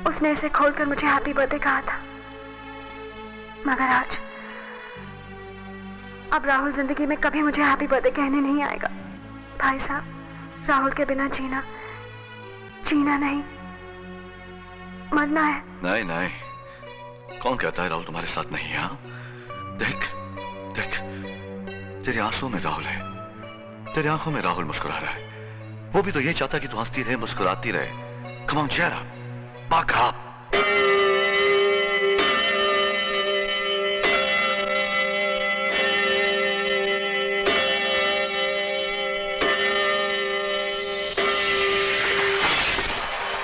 उसने इसे खोलकर मुझे हैप्पी बर्थडे कहा था। मगर आज अब राहुल जिंदगी में कभी मुझे हैप्पी बर्थडे कहने नहीं आएगा। भाई साहब, राहुल के बिना जीना नहीं, मरना है। नहीं नहीं, कौन कहता है राहुल तुम्हारे साथ नहीं है? हाँ? देख देख, तेरे आंसुओं में राहुल है, तेरी आंखों में राहुल मुस्कुरा रहा है। वो भी तो ये चाहता कि तू हंसती रहे, मुस्कुराती रहे। कम on cheer up, buck up।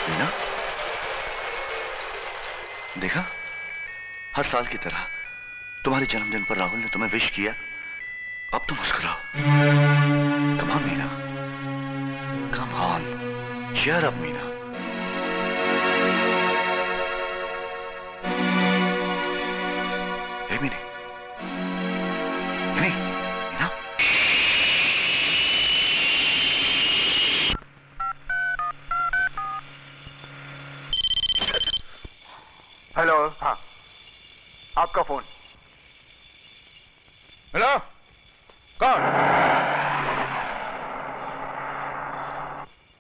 Meena, देखा, हर साल की तरह तुम्हारे जन्मदिन पर राहुल ने तुम्हें विश किया। अब तुम मुस्कुराओ। Come on Meena, come on, cheer up Meena. Hey Meena, Meena. Hello. हाँ, आपका फोन। हेलो, कौन?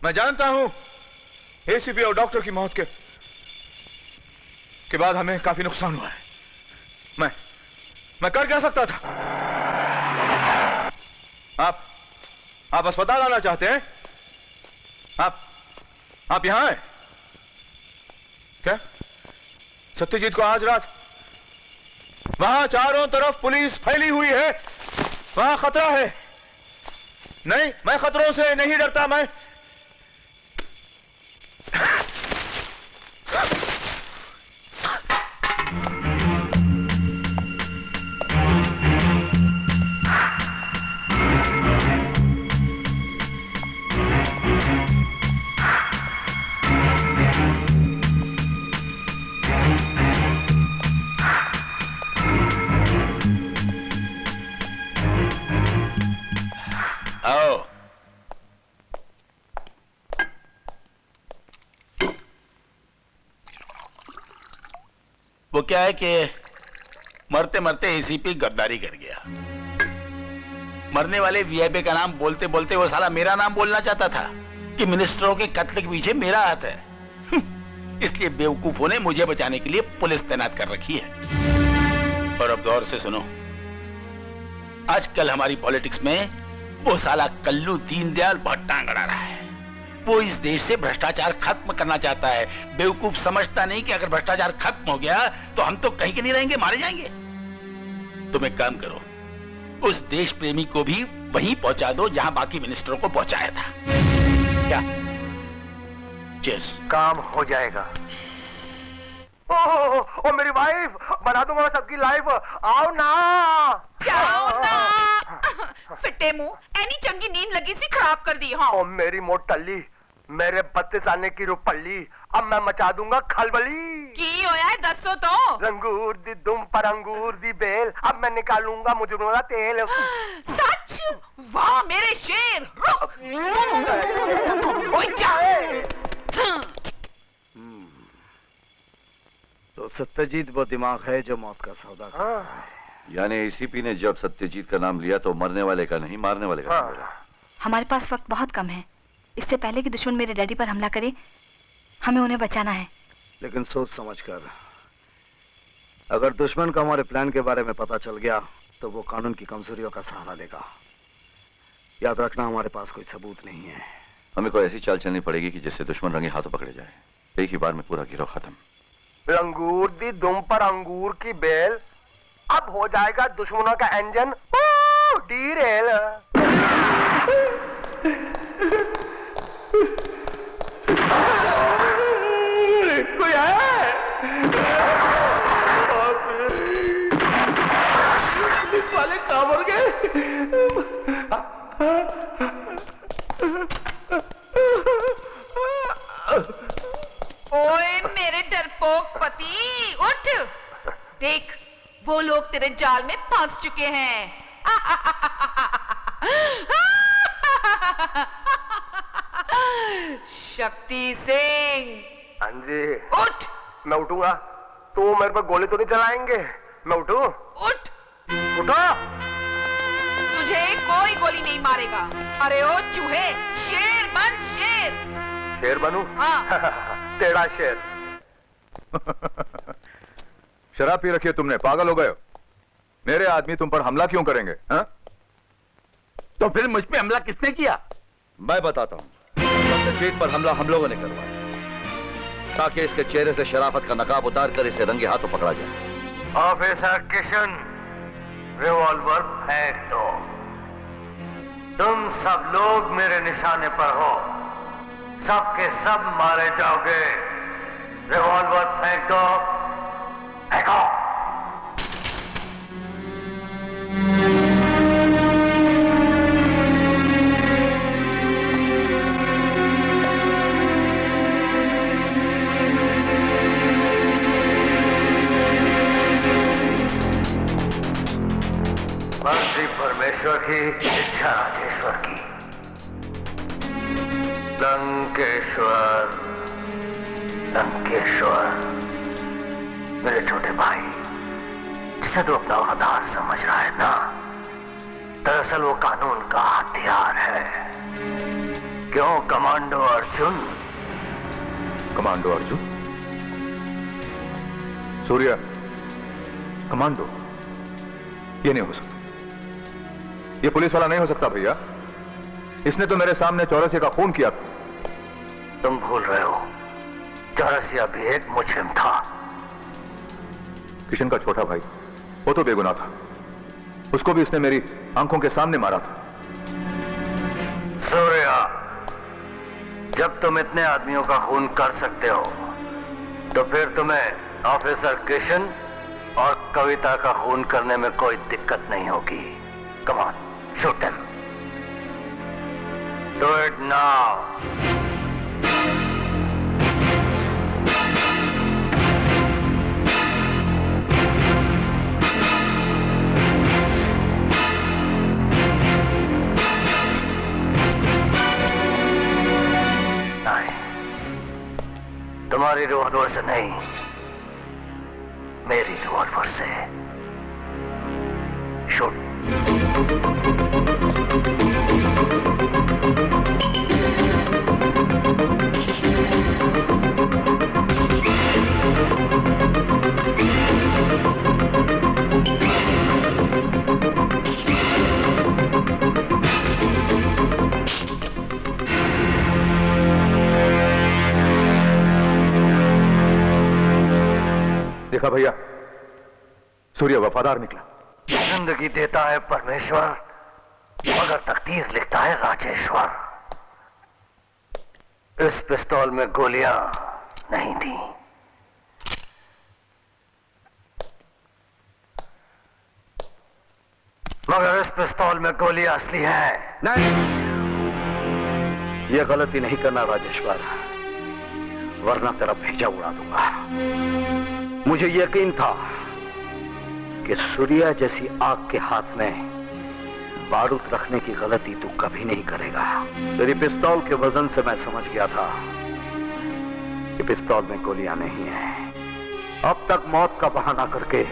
मैं जानता हूं एसीपी और डॉक्टर की मौत के बाद हमें काफी नुकसान हुआ है। मैं कर क्या सकता था? आप अस्पताल आना चाहते हैं? आप यहां हैं क्या? सत्यजीत को आज रात वहां चारों तरफ पुलिस फैली हुई है, वहां खतरा है। नहीं, मैं खतरों से नहीं डरता। मैं आओ। वो क्या है कि मरते मरते एसीपी गद्दारी कर गया। मरने वाले वीआईपी का नाम बोलते बोलते वो साला मेरा नाम बोलना चाहता था कि मिनिस्टरों के कत्ल के पीछे मेरा हाथ है। इसलिए बेवकूफों ने मुझे बचाने के लिए पुलिस तैनात कर रखी है। और अब गौर से सुनो, आजकल हमारी पॉलिटिक्स में वो साला कल्लू दीनदयाल बहुत टांग अड़ा रहा है। वो इस देश से भ्रष्टाचार खत्म करना चाहता है। बेवकूफ समझता नहीं कि अगर भ्रष्टाचार खत्म हो गया तो हम तो कहीं के नहीं रहेंगे, मारे जाएंगे। तुम एक काम करो, उस देश प्रेमी को भी वहीं पहुंचा दो जहां बाकी मिनिस्टरों को पहुंचाया था। क्या? चेस। काम हो जाएगा। ओ मेरी वाइफ, बना दूंगा सबकी लाइफ। आओ ना, जाओ ना। फिटे मुंह, एनी चंगी नींद लगी सी खराब कर दी। हाँ। ओ मेरी मोट टल्ली, मेरे 32 आने की रुपल्ली, अब मैं मचा दूंगा खलबली। की होया है दसो तो। रंगूर दी दुम पर अंगूर दी बेल, अब मैं निकालूंगा मुजरों का तेल। सच? वाह मेरे शेर, रुक। ओए जा। तो सत्यजीत वो दिमाग है जो मौत का सौदा करता है। यानी एसीपी ने जब सत्यजीत का नाम लिया तो मरने वाले का नहीं, मारने वाले का नाम लिया। हमारे पास वक्त बहुत कम है। इससे पहले कि दुश्मन मेरे डैडी पर हमला करे, हमें उन्हें बचाना है। लेकिन सोच समझ कर, अगर दुश्मन को हमारे प्लान के बारे में पता चल गया तो वो कानून की कमजोरियों का सहारा लेगा। याद रखना, हमारे पास कोई सबूत नहीं है। हमें कोई ऐसी चाल चलनी पड़ेगी कि जिससे दुश्मन रंगे हाथों पकड़े जाए। एक ही बार में पूरा गिरोह खत्म। रंगूर दी दुम पर अंगूर की बेल, अब हो जाएगा दुश्मनों का इंजन डीरेल। कोई है? पुलिस वाले कहाँ मर गए? ओए मेरे डरपोक पति, उठ! देख, वो लोग तेरे जाल में फंस चुके हैं। शक्ति सिंह, हाँ जी। उठ! मैं उठूंगा। तो मेरे पर गोली तो नहीं चलाएंगे? मैं उठूं? उठ! उठो! तुझे कोई गोली नहीं मारेगा। अरे ओ चूहे, शेर बन शेर। शेर बनूं? हाँ। तेरा शेर। शराब पी रखी है तुमने, पागल हो गए हो? मेरे आदमी तुम पर हमला क्यों करेंगे? हा? तो फिर मुझ पे हमला किसने किया? मैं बताता हूँ। सत्यजीत पर हमला हम लोगों ने करवाया ताकि इसके चेहरे से शराफत का नकाब उतार कर इसे रंगे हाथों पकड़ा जाए। ऑफिसर किशन, रिवॉल्वर फेंक दो। तुम सब लोग मेरे निशाने पर हो, सब के सब मारे जाओगे। रिवॉल्वर फेंक दो। फेंको। मर्जी परमेश्वर की, इच्छा राजेश्वर की। लंकेश्वर, लंकेश्वर, मेरे छोटे भाई, जिसे तू अपना वफादार समझ रहा है ना, दरअसल वो कानून का हथियार है। क्यों commando Arjun? Commando Arjun? Surya, commando? ये नहीं हो सकता। ये पुलिस वाला नहीं हो सकता भैया। इसने तो मेरे सामने चौरसिया का खून किया था। तुम भूल रहे हो, चौरसिया भी एक मुजरिम था। किशन का छोटा भाई, वो तो बेगुनाह था। उसको भी इसने मेरी आंखों के सामने मारा था। सूर्या, जब तुम इतने आदमियों का खून कर सकते हो, तो फिर तुम्हें ऑफिसर किशन और कविता का खून करने में कोई दिक्कत नहीं होगी। Come on, shoot them. Do it now. नहीं, तुम्हारी रिवॉल्वर से नहीं, मेरी रिवॉल्वर से। शूट। देखा भैया, सूर्य वफादार निकला। जिंदगी देता है परमेश्वर, मगर तकदीर लिखता है राजेश्वर। इस पिस्तौल में गोलियां नहीं थी, मगर इस पिस्तौल में गोलियां असली है। नहीं, यह गलती नहीं करना राजेश्वर, वरना तेरा भेजा उड़ा दूंगा। मुझे यकीन था कि सूर्या जैसी आग के हाथ में बारूद रखने की गलती तू कभी नहीं करेगा। तेरी पिस्तौल के वजन से मैं समझ गया था कि पिस्तौल में गोलियां नहीं है। अब तक मौत का बहाना करके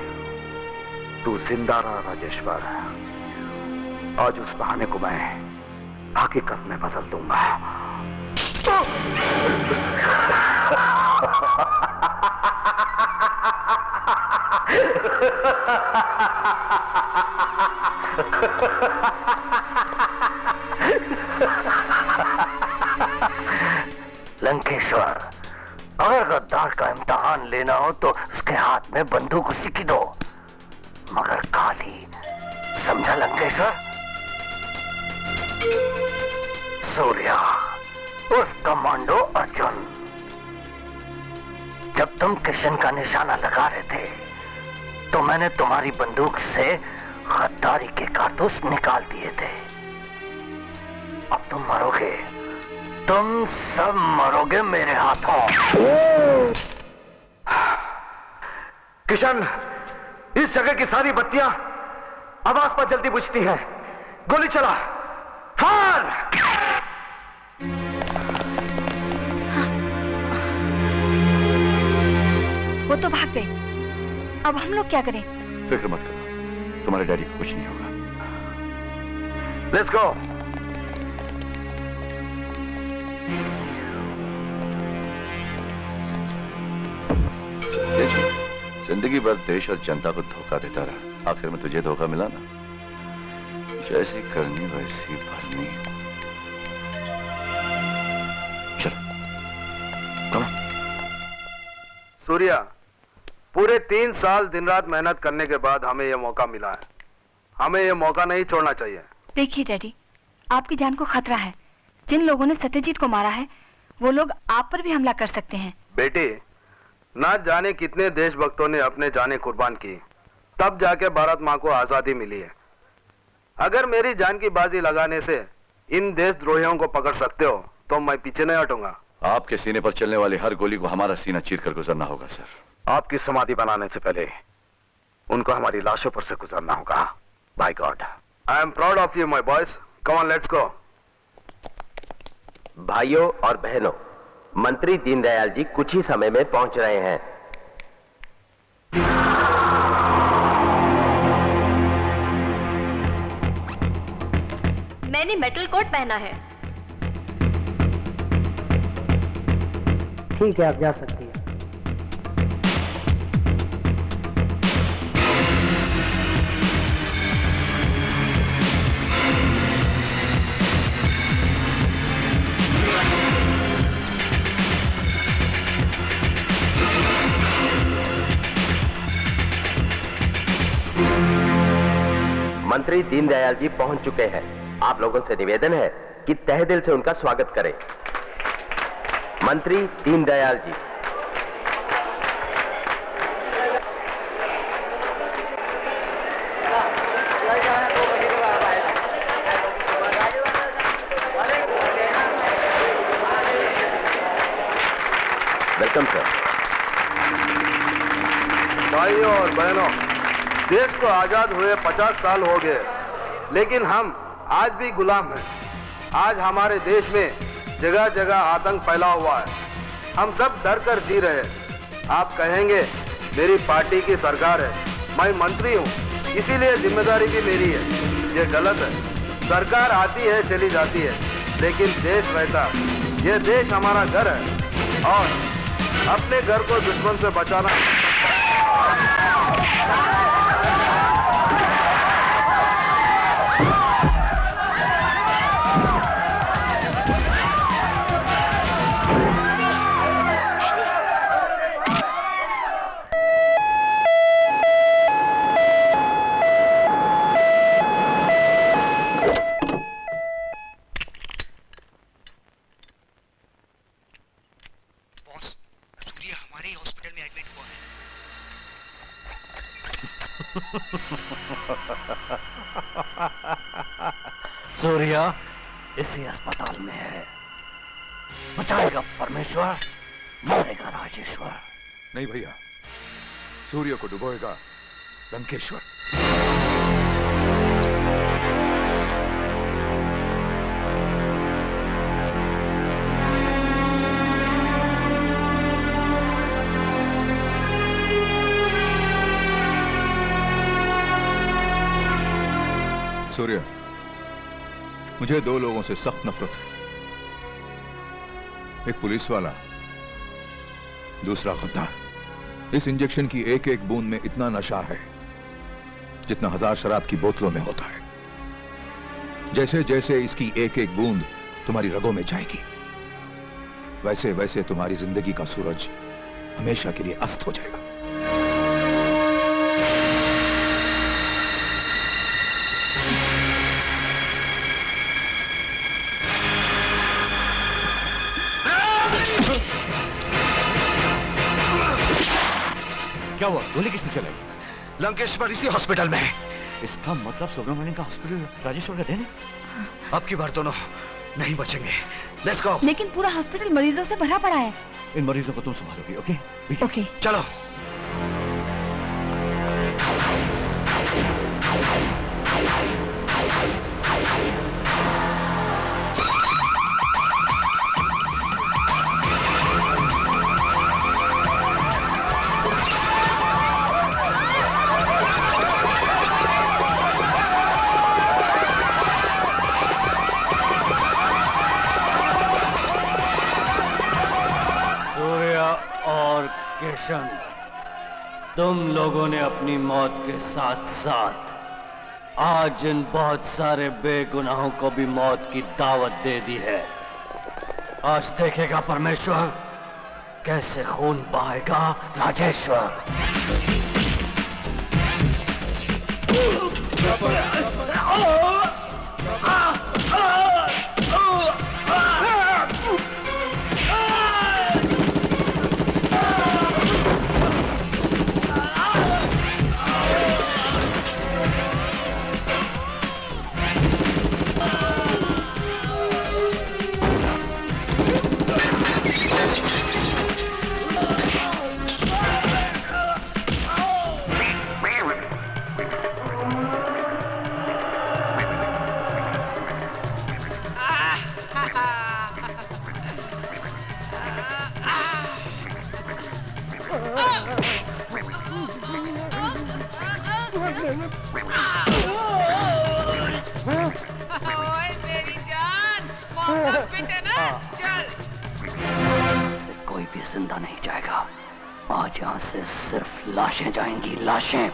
तू जिंदा रहा राजेश्वर। आज उस बहाने को मैं हकीकत में बदल दूंगा। लंकेश्वर, अगर गद्दार का इम्तिहान लेना हो तो उसके हाथ में बंदूक उसी की दो, मगर खाली, समझा लंकेश्वर? सूर्या, उस कमांडो अर्जुन, जब तुम किशन का निशाना लगा रहे थे तो मैंने तुम्हारी बंदूक से गद्दारी के कारतूस निकाल दिए थे। अब तुम मरोगे, तुम सब मरोगे मेरे हाथों। किशन, इस जगह की सारी बत्तियां आवाज पर जल्दी बुझती हैं। गोली चला। फायर! वो तो भाग गए, अब हम लोग क्या करें? फिक्र मत करो, तुम्हारे डैडी को कुछ नहीं होगा। Let's go. जिंदगी भर देश और जनता को धोखा देता रहा, आखिर में तुझे धोखा मिला ना। जैसी करनी वैसी भरनी। चलो कम। सूर्या, पूरे 3 साल दिन रात मेहनत करने के बाद हमें यह मौका मिला है। हमें यह मौका नहीं छोड़ना चाहिए। देखिए डैडी, आपकी जान को खतरा है। जिन लोगों ने सत्यजीत को मारा है वो लोग आप पर भी हमला कर सकते हैं। बेटी, ना जाने कितने देशभक्तों ने अपने जाने कुर्बान की, तब जाके भारत माँ को आजादी मिली है। अगर मेरी जान की बाजी लगाने से इन देशद्रोहियों को पकड़ सकते हो तो मैं पीछे नहीं हटूंगा। आपके सीने पर चलने वाली हर गोली को हमारा सीना चीर कर गुजरना होगा सर। आपकी समाधि बनाने से पहले उनको हमारी लाशों पर से गुजरना होगा। By God. I am proud of you my boys. Come on, let's go. भाइयों और बहनों, मंत्री दीनदयाल जी कुछ ही समय में पहुंच रहे हैं। मैंने मेटल कोट पहना है। ठीक है, आप जा सकती हैं। मंत्री दीनदयाल जी पहुंच चुके हैं। आप लोगों से निवेदन है कि तहे दिल से उनका स्वागत करें। मंत्री दीनदयाल जी। Welcome sir. भाइयों और बहनों, देश को आजाद हुए 50 साल हो गए, लेकिन हम आज भी गुलाम हैं। आज हमारे देश में जगह जगह आतंक फैला हुआ है। हम सब डर कर जी रहे हैं। आप कहेंगे मेरी पार्टी की सरकार है, मैं मंत्री हूँ, इसीलिए जिम्मेदारी भी मेरी है। ये गलत है। सरकार आती है चली जाती है, लेकिन देश रहता है। ये देश हमारा घर है और अपने घर को दुश्मन से बचाना। सूर्या इसी अस्पताल में है। बचाएगा परमेश्वर, मारेगा राजेश्वर। नहीं भैया, सूर्य को डुबोएगा लंकेश्वर। सूर्य, मुझे 2 लोगों से सख्त नफरत है। एक पुलिस वाला, दूसरा गद्दार। इस इंजेक्शन की एक एक बूंद में इतना नशा है जितना 1000 शराब की बोतलों में होता है। जैसे जैसे इसकी एक एक बूंद तुम्हारी रगों में जाएगी, वैसे वैसे तुम्हारी जिंदगी का सूरज हमेशा के लिए अस्त हो जाएगा। क्या हुआ? गोली किसने चलाई? लंकेश्वर इसी हॉस्पिटल में है। इसका मतलब सुब्रमण्यम का हॉस्पिटल राजेश्वर का देन? अब की बार दोनों नहीं बचेंगे। Let's go. लेकिन पूरा हॉस्पिटल मरीजों से भरा पड़ा है। इन मरीजों को तुम संभालोगी, ओके? ओके। चलो। किशन, तुम लोगों ने अपनी मौत के साथ साथ आज इन बहुत सारे बेगुनाहों को भी मौत की दावत दे दी है। आज देखेगा परमेश्वर कैसे खून बहाएगा राजेश्वर। ओए मेरी जान, मौका पिटे ना, चल। से कोई भी जिंदा नहीं जाएगा। आज यहाँ से सिर्फ लाशें जाएंगी, लाशें।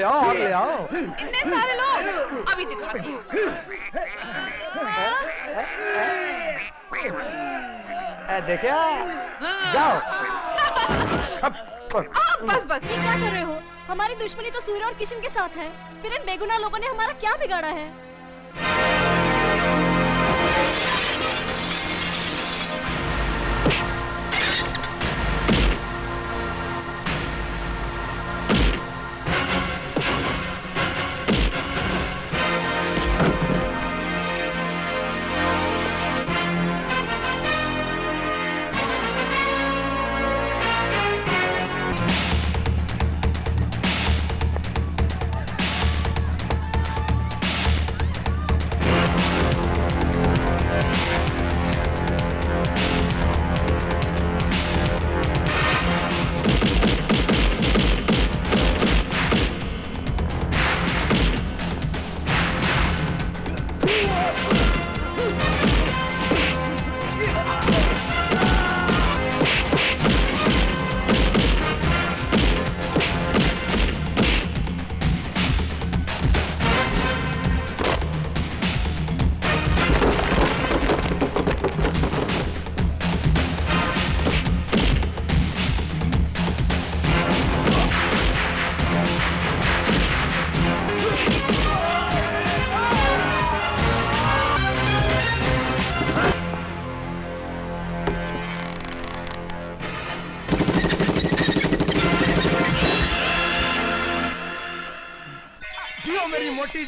और ले आओ। इतने सारे लोग, अभी दिखाती हूँ। देखिए, जाओ। बस बस, ये क्या कर रहे हो? हमारी दुश्मनी तो सूर्य और किशन के साथ है। फिर इन बेगुनाह लोगों ने हमारा क्या बिगाड़ा है?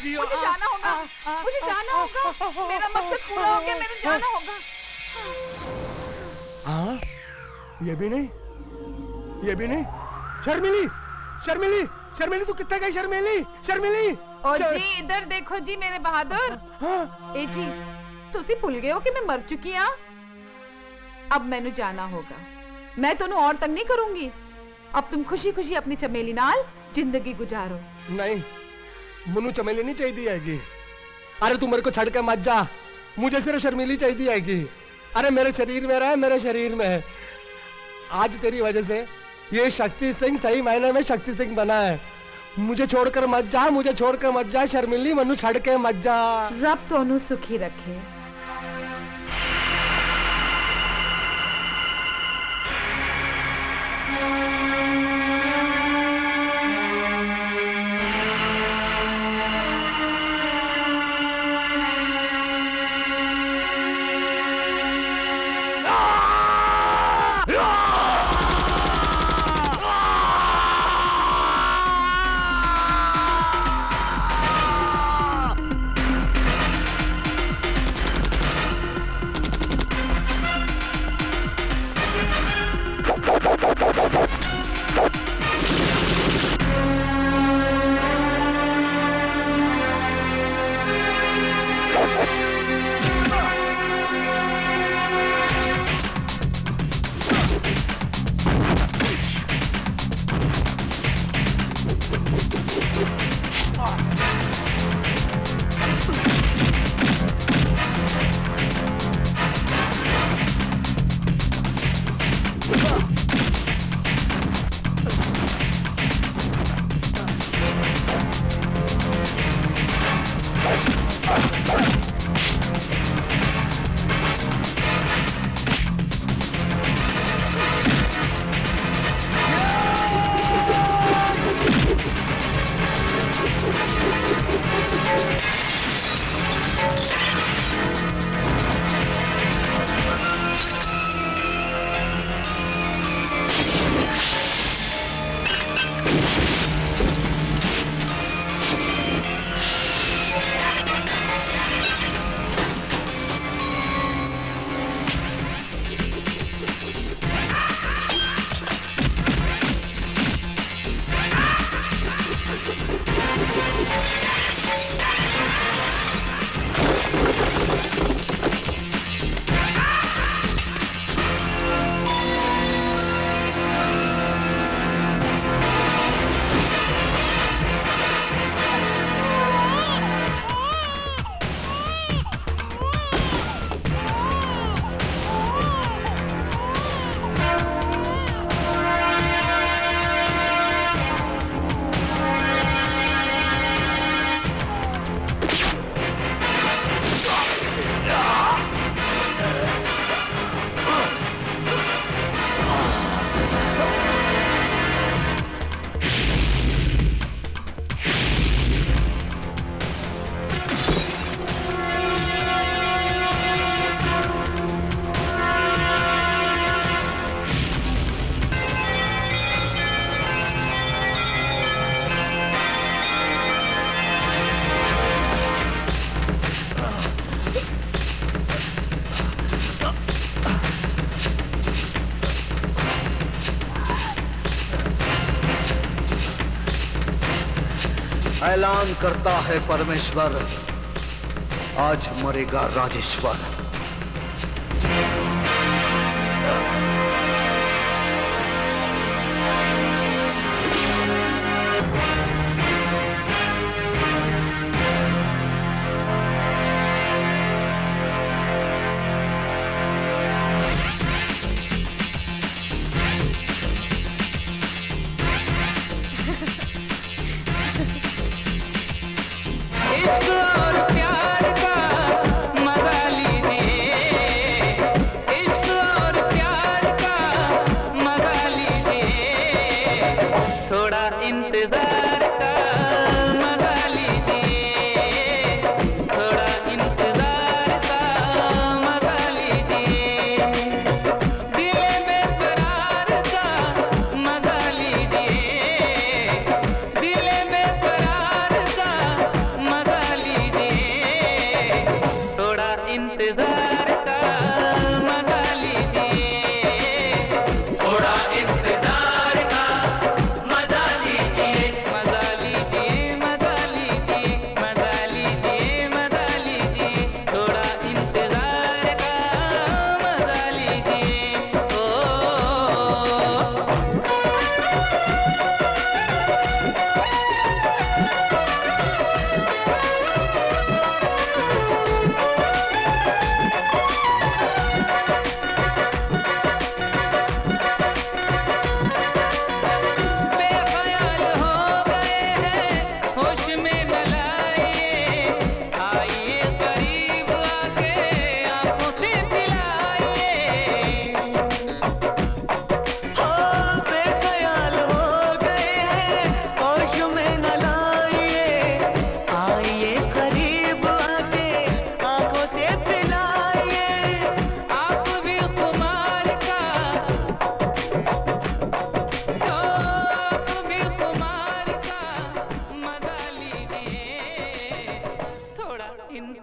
मुझे जाना होगा, मुझे जाना होगा। मेरा मकसद पूरा हो गया, मुझे जाना होगा। हाँ, ये भी नहीं, ये भी नहीं। शर्मिली, शर्मिली, शर्मिली, तू कितने गई? शर्मिली, शर्मिली। ओ जी, इधर देखो जी मेरे बहादुर। ए जी, तुसी भूल गए हो कि मैं मर चुकी हाँ? अब मैंने जाना होगा। मैं तुम और तंग नहीं करूंगी। अब तुम खुशी खुशी अपनी चमेली नाल जिंदगी गुजारो। नहीं, मुनु चमेली नहीं चाहिए हैगी। अरे तू मेरे को छड़ के मत जा, मुझे सिर्फ शर्मिली चाहिए आएगी। अरे मेरे शरीर में रहा, मेरे शरीर में है। आज तेरी वजह से ये शक्ति सिंह सही मायने में शक्ति सिंह बना है। मुझे छोड़कर मत जा, मुझे छोड़कर मत जा शर्मिली, मनु छड़ के मत जा। रब तोनू सुखी रखे। ऐलान करता है परमेश्वर, आज मरेगा राजेश्वर।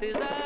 इंतजार